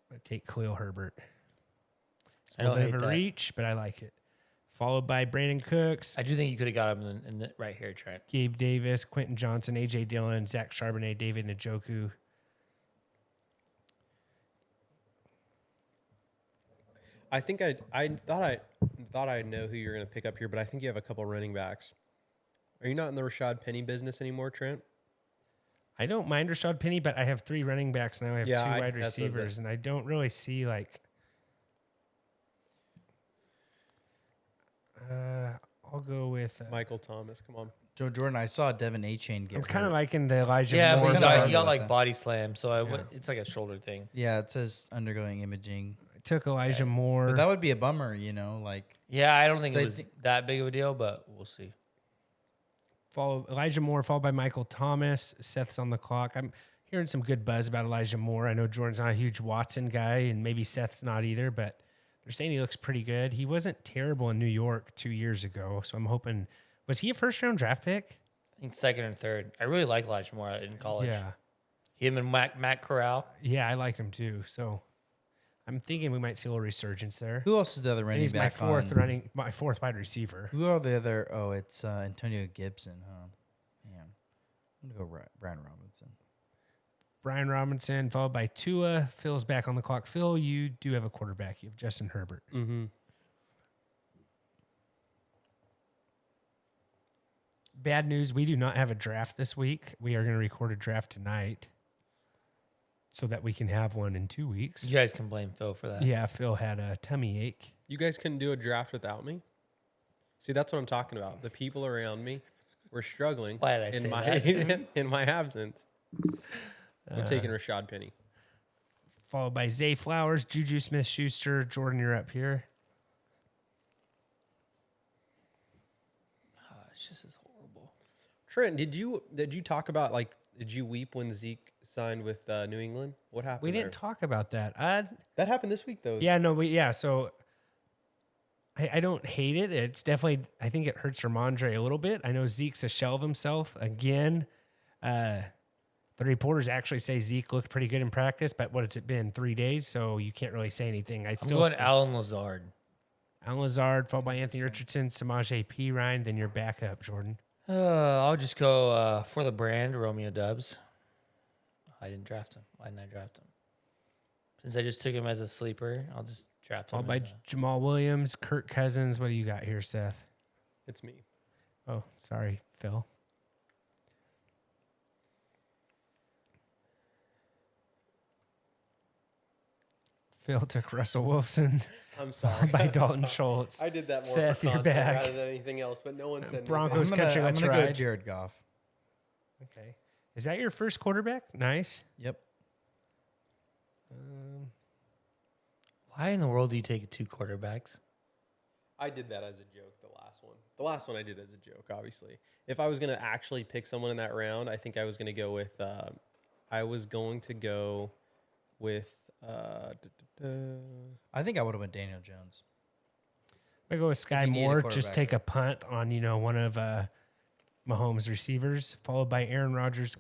I'm going to take Khalil Herbert. It's I a don't little hate bit of a that. reach, but I like it. Followed by Brandon Cooks, I do think you could have got him in the right here, Trent. Gabe Davis, Quentin Johnson, A.J. Dillon, Zach Charbonnet, David Njoku. I think I thought I know who you're going to pick up here, but I think you have a couple running backs. Are you not in the Rashad Penny business anymore, Trent? I don't mind Rashad Penny, but I have 3 running backs now. I have 2 wide that's what receivers, and I don't really see like. I'll go with. Michael Thomas, come on. Joe Jordan, I saw Devin A-Chain get I'm kind hurt. of liking the Elijah Yeah, Moore. but kinda he was got like like that. body slam, so Yeah. it's like a shoulder thing. Yeah, it says undergoing imaging. I took Elijah Moore. But that would be a bummer, like Yeah, I don't think So it I was thi- that big of a deal, but we'll see. Elijah Moore, followed by Michael Thomas. Seth's on the clock. I'm hearing some good buzz about Elijah Moore. I know Jordan's not a huge Watson guy, and maybe Seth's not either, but they're saying he looks pretty good. He wasn't terrible in New York 2 years ago, so I'm hoping. Was he a first-round draft pick? I think second and third. I really like Elijah Moore in college. Yeah. Him and Matt Corral. Yeah, I liked him too. So I'm thinking we might see a little resurgence there. who else is the other And running he's my back on? my fourth wide receiver. Who are the other? Oh, it's Antonio Gibson, huh? Man, I'm gonna go Brian Robinson. Brian Robinson, followed by Tua. Phil's back on the clock. Phil, you do have a quarterback. You have Justin Herbert. Mm-hmm. Bad news, we do not have a draft this week. We are going to record a draft tonight so that we can have one in 2 weeks. You guys can blame Phil for that. Yeah, Phil had a tummy ache. You guys couldn't do a draft without me? See, that's what I'm talking about. The people around me were struggling Why did I in say my that? in my absence. I'm taking Rashad Penny. Followed by Zay Flowers, Juju Smith-Schuster. Jordan, you're up here. It's just as horrible. Trent, did you talk about did you weep when Zeke signed with New England? What happened? We didn't talk about that. That happened this week though. Yeah, no, so I don't hate it. It's definitely, I think it hurts Ramondre a little bit. I know Zeke's a shell of himself again. The reporters actually say Zeke looked pretty good in practice, but what has it been, 3 days? So you can't really say anything. I'm going Alan Lazard. Alan Lazard, followed by Anthony Richardson, Samaje Perine, then your backup, Jordan. I'll just go for the brand, Romeo Dubs. I didn't draft him. Why didn't I draft him? Since I just took him as a sleeper, I'll just draft him. Followed by Jamal Williams, Kirk Cousins. What do you got here, Seth? It's me. Oh, sorry, Phil. Phil took Russell Wilson. I'm sorry. By Dalton Schultz. I did that more Seth, for you're content back. rather than anything else, but no one said anything. Broncos I'm country, gonna let's go ride. Jared Goff. Okay. Is that your first quarterback? Nice. Yep. Why in the world do you take 2 quarterbacks? I did that as a joke, the last one. The last one I did as a joke, obviously. If I was going to actually pick someone in that round, I think I was going to go with I think I would have went Daniel Jones. I go with Sky you need a Moore. Just quarterback. take a punt on, one of Mahomes' receivers, followed by Aaron Rodgers,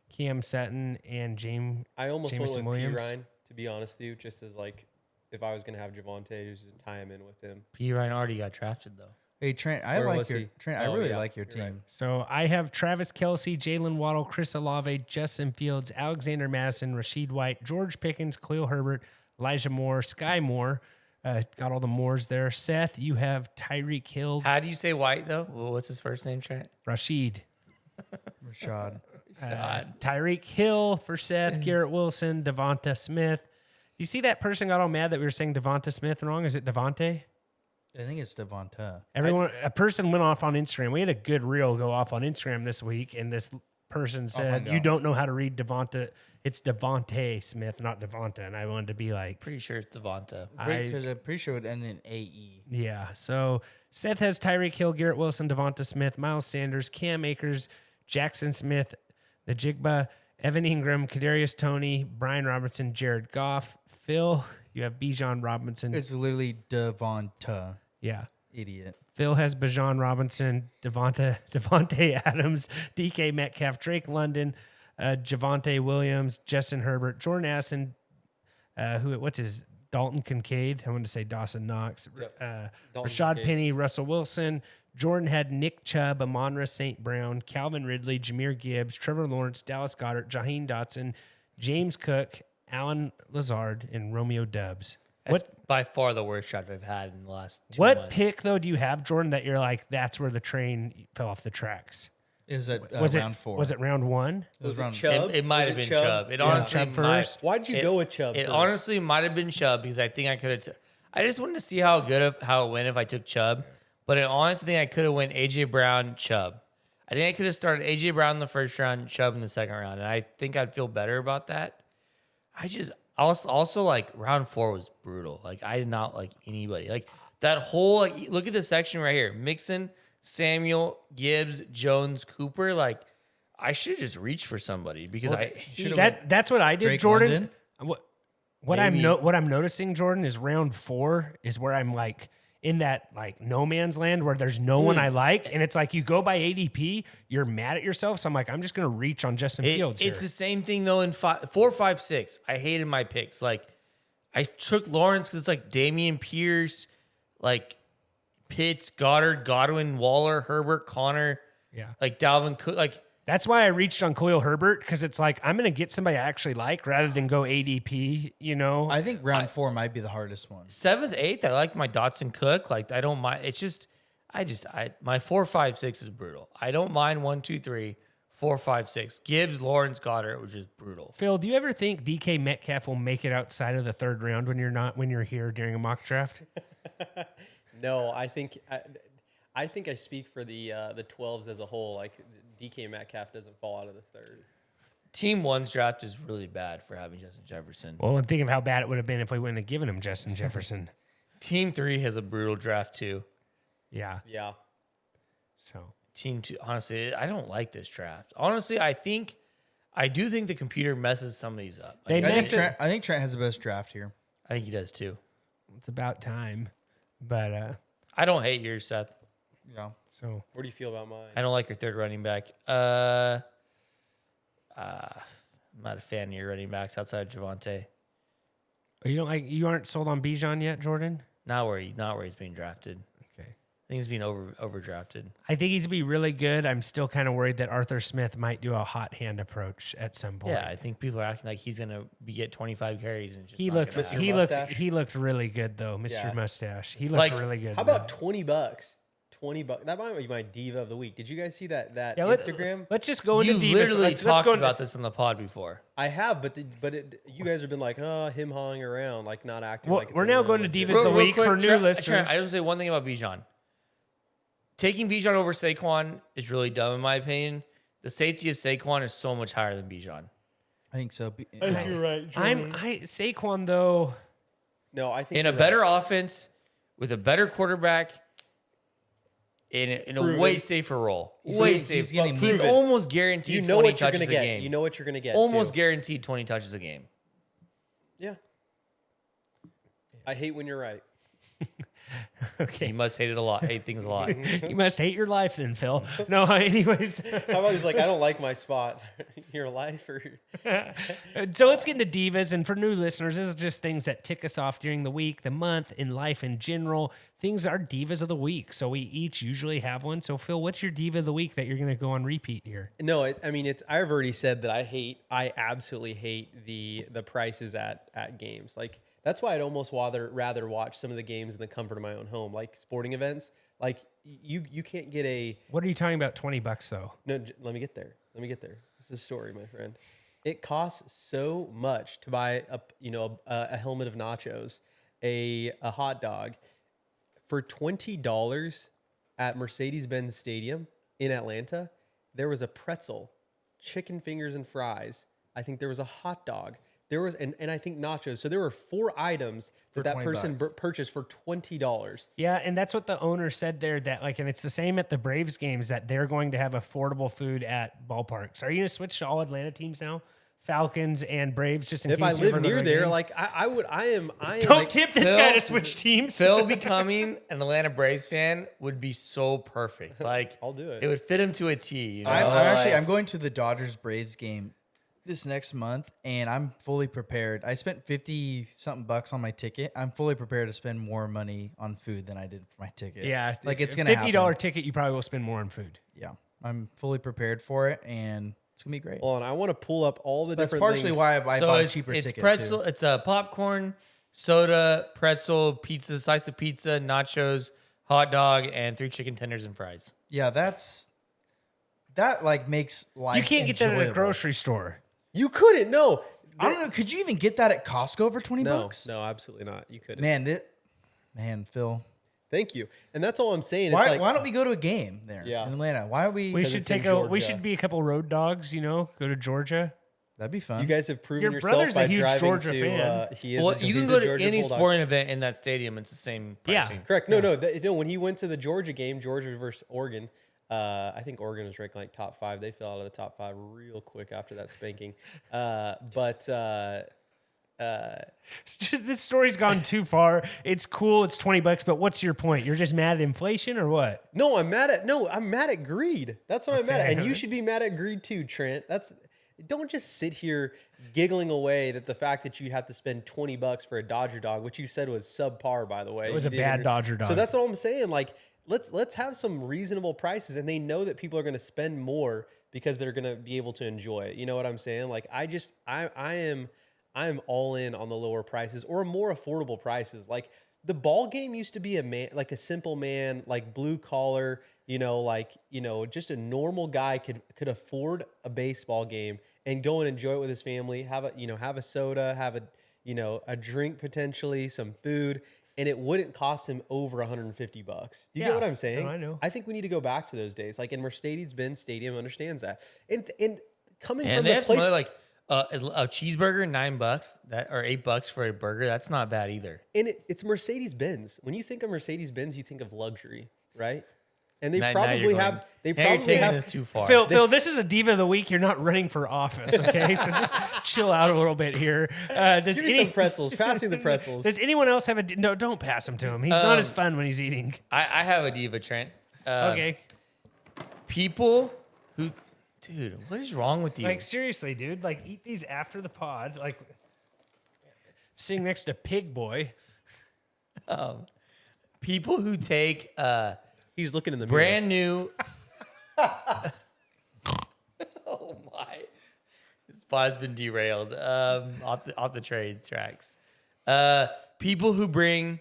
Cam Sutton, and I almost Jameson went with Williams. Ryan, to be honest with you, just as if I was going to have Javonte, just to tie him in with him. P. Ryan already got drafted, though. Hey Trent, I Or like was your he? Trent. I Oh, really yeah, like your you're right. team. So I have Travis Kelce, Jalen Waddle, Chris Olave, Justin Fields, Alexander Madison, Rasheed White, George Pickens, Khalil Herbert, Elijah Moore, Sky Moore. Got all the Moores there. Seth, you have Tyreek Hill, How do you say White, though? Well, what's his first name, Trent? Rashid. Rashad. Tyreek Hill for Seth, Garrett Wilson, Devonta Smith. You see that person got all mad that we were saying Devonta Smith wrong? Is it Devontae? I think it's Devonta. A person went off on Instagram. We had a good reel go off on Instagram this week, and this person said, find "You out. don't know how to read Devonta. It's Devontae Smith, not Devonta." And I wanted to be like, Pretty sure it's Devonta. Because I'm pretty sure it would end in AE. yeah. So Seth has Tyreek Hill, Garrett Wilson, Devonta Smith, Miles Sanders, Cam Akers, Jackson Smith, Najigba, Evan Ingram, Kadarius Toney, Brian Robertson, Jared Goff. Phil, you have Bijan Robinson. It's literally Devonta. Yeah. Idiot. Phil has Bijan Robinson, Devontae Adams, DK Metcalf, Drake London, Javonte Williams, Justin Herbert, Jordan Addison, what's his Dalton Kincaid? I wanted to say Dawson Knox. Dalton Rashad Kincaid. Penny, Russell Wilson. Jordan had Nick Chubb, Amon-Ra St. Brown, Calvin Ridley, Jameer Gibbs, Trevor Lawrence, Dallas Goedert, Jaheim Dotson, James Cook, Alan Lazard, and Romeo Doubs. That's by far the worst draft I've had in the last 2 What months. pick though do you have, Jordan, that you're like, that's where the train fell off the tracks? Is it Was round it 4? was it round 1? It was round Chubb? It might Was have been Chubb? Chubb. It Yeah. honestly Chubb first? Why'd you go with Chubb It first? honestly might have been Chubb because I think I could have. I just wanted to see how it went if I took Chubb. But I honestly think I could have went AJ Brown, Chubb. I think I could have started AJ Brown in the first round, Chubb in the second round, and I think I'd feel better about that. I also like round 4 was brutal. Like I did not like anybody. Like that whole look at this section right here: Mixon, Samuel, Gibbs, Jones, Cooper. Like I should have just reached for somebody because That's what I did, Drake Jordan. London? What I'm noticing, Jordan, is round 4 is where I'm like in that like no man's land where there's no one I like, and it's like you go by ADP, you're mad at yourself. So I'm like, I'm just gonna reach on Justin Fields here. It's the same thing though in 4, 5, 6. I hated my picks. Like I took Lawrence because it's like Damian Pierce, like Pitts, Goddard, Godwin, Waller, Herbert, Connor, Yeah. like Dalvin Cook. Like That's why I reached on Khalil Herbert, because it's like I'm gonna get somebody I actually like rather than go ADP. You know, I think round 4 might be the hardest one. 7th, 8th, I like my Dotson Cook. Like I don't mind. It's just my 4, 5, 6 is brutal. I don't mind 1, 2, 3, 4, 5, 6. Gibbs, Lawrence, Goddard, which is brutal. Phil, do you ever think DK Metcalf will make it outside of the 3rd round when you're here during a mock draft? No, I think I speak for the 12s as a whole. Like DK Metcalf doesn't fall out of the 3rd. Team 1's draft is really bad for having Justin Jefferson. Well, and think of how bad it would have been if we wouldn't have given him Justin Jefferson. Team 3 has a brutal draft too. Yeah. Yeah. So Team 2, honestly, I don't like this draft. Honestly, I do think the computer messes some of these up. They mess it. I think Trent has the best draft here. I think he does too. It's about time, but I don't hate yours, Seth. Yeah. so What do you feel about mine? I don't like your 3rd running back. I'm not a fan of your running backs outside of Javonte. you aren't sold on Bijan yet, Jordan? Not where he's being drafted. Okay. I think he's being overdrafted. I think he's gonna be really good. I'm still kind of worried that Arthur Smith might do a hot hand approach at some point. Yeah, I think people are acting like he's gonna get 25 carries and just He not looked gonna happen. he looked Mustache? he looked really good though, Mr. Yeah. Mustache. He looked Like, really good. How about $20? $20. That might be my diva of the week. Did you guys see that Instagram? Let's just go into You've Divas. literally Let's talked go about this on the pod before. I have, but you guys have been like, him hauling around, like not acting. Well, like it's we're a now real going to legit- Divas the week for new Trent, listeners. I just want to say one thing about Bijan. Taking Bijan over Saquon is really dumb in my opinion. The safety of Saquon is so much higher than Bijan. I think so. right. Saquon though. No, I think In a you're better right. offense, with a better quarterback, in a way safer role. Way safer. getting He's proven. almost guaranteed You know 20 what you're touches gonna a get. game. You know what you're gonna get. Almost too. guaranteed 20 touches a game. Yeah. I hate when you're right. Okay. You must hate things a lot. You must hate your life then, Phil. No, anyways. How about he's like, I don't like my spot. Your life, or So let's get into divas. And for new listeners, this is just things that tick us off during the week, the month, in life in general. Things that are divas of the week. So we each usually have one. So Phil, what's your diva of the week that you're going to go on repeat here? no. I've already said that I absolutely hate the prices at games. Like that's why I'd almost rather watch some of the games in the comfort of my own home, like sporting events. Like you can't get a What are you talking about? $20 though. no. Let me get there. is the story, my friend. It costs so much to buy a helmet of nachos, a hot dog for $20 at Mercedes-Benz Stadium in Atlanta. There was a pretzel, chicken fingers and fries. I think there was a hot dog. There was and I think nachos. So there were 4 items that person purchased for $20. Yeah, and that's what the owner said there. That like, and it's the same at the Braves games that they're going to have affordable food at ballparks. Are you going to switch to all Atlanta teams now? Falcons and Braves, just in If case I you live ever go near to a there, game? like I would, I am. Don't like, tip this Phil- guy to switch teams. Phil becoming an Atlanta Braves fan would be so perfect. Like, I'll do it. It would fit him to a T. You know? I'm going to the Dodgers Braves game this next month, and I'm fully prepared. I spent 50 something bucks on my ticket. I'm fully prepared to spend more money on food than I did for my ticket. Yeah, like it's gonna $50 happen. ticket. You probably will spend more on food. Yeah, I'm fully prepared for it, and it's gonna be great. Hold on, I want to pull up all the That's different. partially things. why I bought a cheaper it's ticket pretzel. too. It's a popcorn, soda, pretzel, pizza, slice of pizza, nachos, hot dog, and 3 chicken tenders and fries. Yeah, that like makes life. You can't get that at a enjoyable. grocery store. You couldn't. No, I don't know. Could you even get that at Costco for 20 no, bucks? no, absolutely not. You couldn't. Man, Phil. Thank you. And that's all I'm saying. Why, It's like, why don't we go to a game there Yeah. in Atlanta? Why are we? We Because should it's in take a. We Georgia. should be a couple road dogs. You know, go to Georgia. That'd be fun. you guys have proven Your yourself brother's a by huge driving Georgia to. fan. He is. Well, you can he's go a to Georgia any Bulldog. sporting event in that stadium. It's the same Yeah. pricing. Correct. No. When he went to the Georgia game, Georgia versus Oregon, I think Oregon was ranked like top 5. They fell out of the top 5 real quick after that spanking. It's just, this story's gone too far. It's cool. It's $20, but what's your point? You're just mad at inflation or what? No, I'm mad at greed. That's what I'm mad at. And you Okay. should be mad at greed too, Trent. Don't just sit here giggling away that the fact that you have to spend $20 for a Dodger dog, which you said was subpar, by the way. It was You a didn't bad under- Dodger dog. So that's what I'm saying. Like, let's have some reasonable prices, and they know that people are going to spend more because they're going to be able to enjoy it. You know what I'm saying? Like, I am all in on the lower prices or more affordable prices. Like the ball game used to be a simple man, like blue collar, just a normal guy could afford a baseball game and go and enjoy it with his family, have a soda, have a drink, potentially some food, and it wouldn't cost him over $150. You Yeah. get what I'm saying? No, I know. I think we need to go back to those days. Like, and Mercedes-Benz Stadium understands that. And coming And from they the have some place, other, like a cheeseburger, $9 or $8 for a burger. That's not bad either. and it's Mercedes-Benz. When you think of Mercedes-Benz, you think of luxury, right? And they Now probably you're have. going- They now you're probably taking have. this too far. Phil, this is a diva of the week. You're not running for office, okay? So just chill out a little bit here. Give me some pretzels. Pass me the pretzels. Does anyone else have no? Don't pass him to him. He's not as fun when he's eating. I have a diva, Trent. Okay, People who, dude, what is wrong with you? like seriously, dude. Like eat these after the pod. Like sitting next to Pig Boy. People who take He's looking in the mirror. brand new. Oh my! This pod's been derailed off the trade tracks. People who bring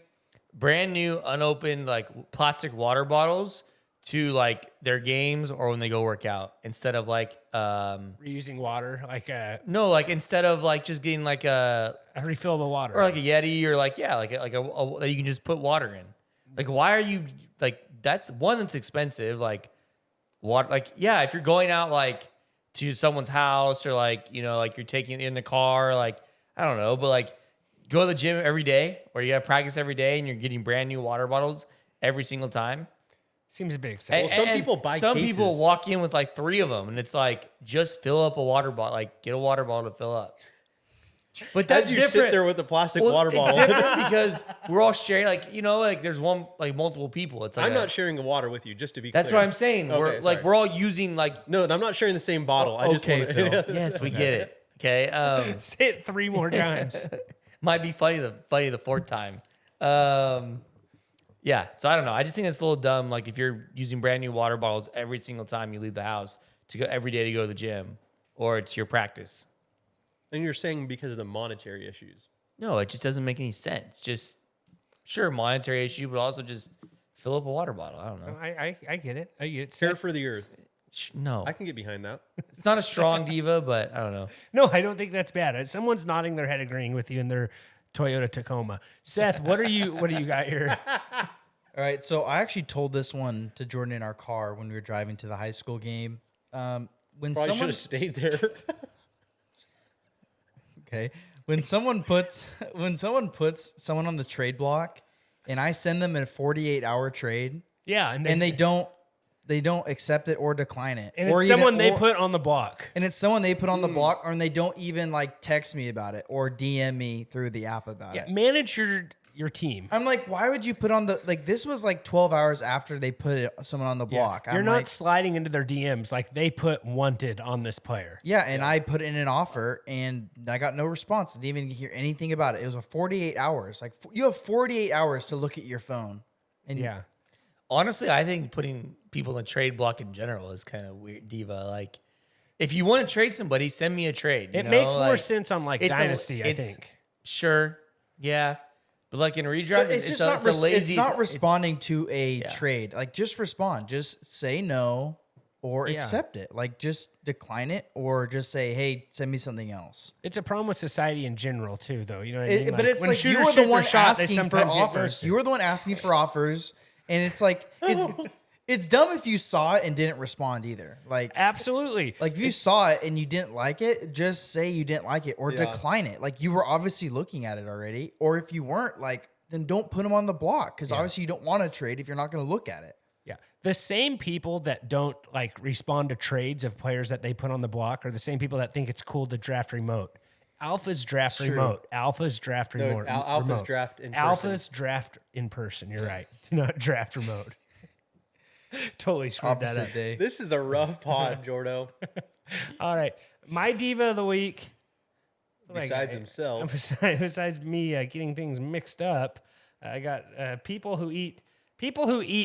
brand new unopened like plastic water bottles to like their games or when they go work out instead of like Reusing water, like no, like instead of like just getting like a refillable water. or like a Yeti or like a that you can just put water in. Like why are you like that's one that's expensive like water like yeah if you're going out like to someone's house or like like you're taking it in the car like I don't know but like go to the gym every day or you got to practice every day and you're getting brand new water bottles every single time. Seems a bit excessive. Well, some people buy some cases. people walk in with like 3 of them and it's like just fill up a water bottle like get a water bottle to fill up. But that's As you different. sit there with the plastic Well, water it's bottle. different because we're all sharing, like like there's one like multiple people. It's like I'm not sharing the water with you, just to be That's clear. what I'm saying. Okay, We're like sorry. we're all using like No, I'm not sharing the same bottle. I just okay, wanna- Phil. yes, we get it. Okay, Say it 3 more times. might be funny the 4th time. Yeah, so I don't know. I just think it's a little dumb. Like if you're using brand new water bottles every single time you leave the house to go every day to go to the gym or to your practice. And you're saying because of the monetary issues. No, it just doesn't make any sense. Just sure, monetary issue, but also just fill up a water bottle. I don't know. I get it. I get it. Care for the earth. No, I can get behind that. it's not a strong diva, but I don't know. No, I don't think that's bad. Someone's nodding their head agreeing with you in their Toyota Tacoma. Seth, what do you got here? All right, so I actually told this one to Jordan in our car when we were driving to the high school game. When Probably should someone have stayed there. okay, when someone puts someone on the trade block, and I send them a 48-hour trade, Yeah, and they don't accept it or decline it, and or it's even- someone they or- put on the block. and it's someone they put on the block, or they don't even like text me about it or DM me through the app about Yeah, it. manage your team. I'm like, why would you put on the like? This was like 12 hours after they put someone on the block. You're I'm not like, sliding into their DMs like they put wanted on this player. yeah, and I put in an offer, and I got no response. Didn't even hear anything about it. It was a 48 hours. Like you have 48 hours to look at your phone. And Yeah. Honestly, I think putting people in a trade block in general is kind of weird, diva. Like, if you want to trade somebody, send me a trade. It makes more sense on like it's a- Dynasty, I it's- think. Sure, yeah, but like in redraft, But it's just not. It's not responding to a trade. Like just respond. Just say no or Yeah. accept it. Like just decline it or just say, hey, send me something else. It's a problem with society in general too, though. You know what I mean? But it's when like you shooters were the shoot one their shot, they asking for sometimes get offers. ghosted. You were the one asking for offers, and it's like it's dumb if you saw it and didn't respond either. Like Absolutely. if you saw it and you didn't like it, just say you didn't like it or Yeah. decline it. Like you were obviously looking at it already, or if you weren't, like then don't put them on the block because obviously you don't want to trade if you're not going to look at it. Yeah. The same people that don't like respond to trades of players that they put on the block are the same people that think it's cool to draft remote. Alphas draft It's true. remote. Alphas draft No, remote. alphas remote. draft in person. Alphas draft in person. You're right. Do not draft remote. Totally screwed that up. Opposite day. This is a rough pod, Jordo. All right. My diva of the week. what do I Besides got? himself. Besides me getting things mixed up, I got people who eat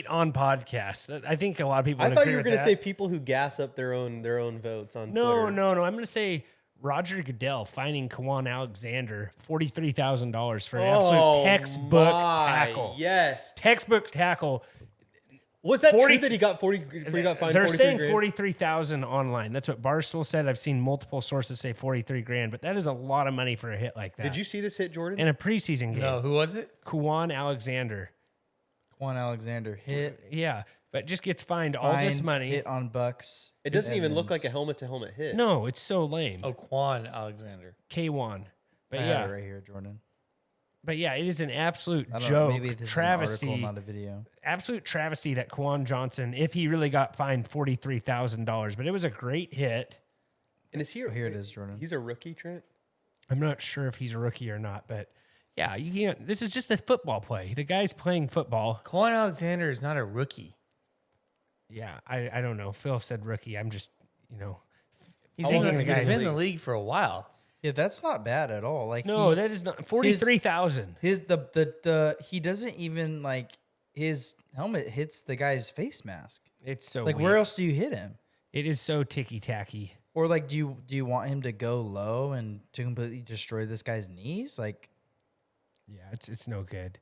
on podcasts. I think a lot of people. I would thought agree you were with going to that. say people who gas up their own votes on No. Twitter. I'm going to say Roger Goodell finding Kawan Alexander $43,000 for an absolute textbook tackle. Yes. Textbook tackle. Was that 40 true that he got 40? He got fined. They're 43 saying grand? 43,000 online. That's what Barstool said. I've seen multiple sources say 43 grand, but that is a lot of money for a hit like that. Did you see this hit, Jordan? in a preseason game? No, who was it? Kawan Alexander. Quan Alexander hit. Yeah, but just gets fined all this Fine, money. hit on Bucks. It doesn't even look Evans. like a helmet-to-helmet hit. No, it's so lame. Oh, Quan Alexander. K1. But I yeah, have it right here, Jordan. but yeah, it is an absolute I don't know. joke, Maybe this travesty, is an article, not a video. absolute travesty that Kawan Johnson, if he really got fined $43,000, but it was a great hit. And is he? Here it is, Jordan. He's a rookie, Trent. I'm not sure if he's a rookie or not, but yeah, you can't. This is just a football play. The guy's playing football. Quan Alexander is not a rookie. Yeah, I don't know. Phil said rookie. I'm just, He's Thinking in the guy he's in been the in the league for a while. Yeah, that's not bad at all. Like no, that is not 43,000. he doesn't even like his helmet hits the guy's face mask. It's so Like weak. where else do you hit him? It is so ticky tacky. Or like do you want him to go low and to completely destroy this guy's knees? Like Yeah, it's no good.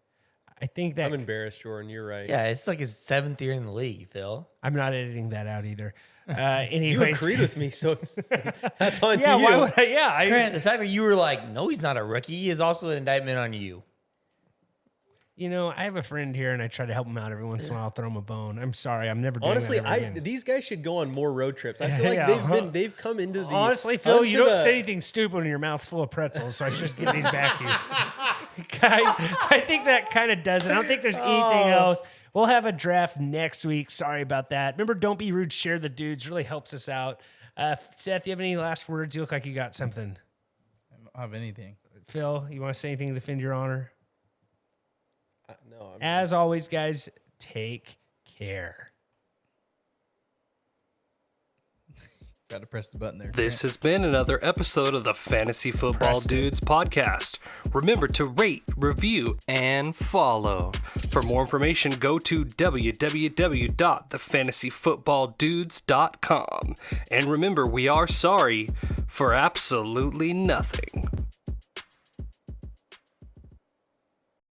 I think that I'm embarrassed, Jordan. You're right. Yeah, it's like his 7th year in the league, Phil. I'm not editing that out either. You Anyways, agreed with me, so that's on yeah, you. why would I? Yeah, Trent, the fact that you were like, no, he's not a rookie is also an indictment on you. I have a friend here, and I try to help him out every once in a while. I'll throw him a bone. I'm sorry, I'm never doing Honestly, that ever again. these guys should go on more road trips. I feel like Yeah, they've come into the Honestly, Phil, onto you don't the- say anything stupid when your mouth's full of pretzels, so I should just give these back to you. Guys, I think that kind of does it. I don't think there's anything else. We'll have a draft next week. Sorry about that. Remember, don't be rude. Share the dudes. Really helps us out. Seth, you have any last words? You look like you got something. I don't have anything. Phil, you want to say anything to defend your honor? No, As always, guys, take care. Got to press the button there. This has been another episode of the Fantasy Football Dudes podcast. Remember to rate, review, and follow. For more information, go to www.thefantasyfootballdudes.com. And remember, we are sorry for absolutely nothing.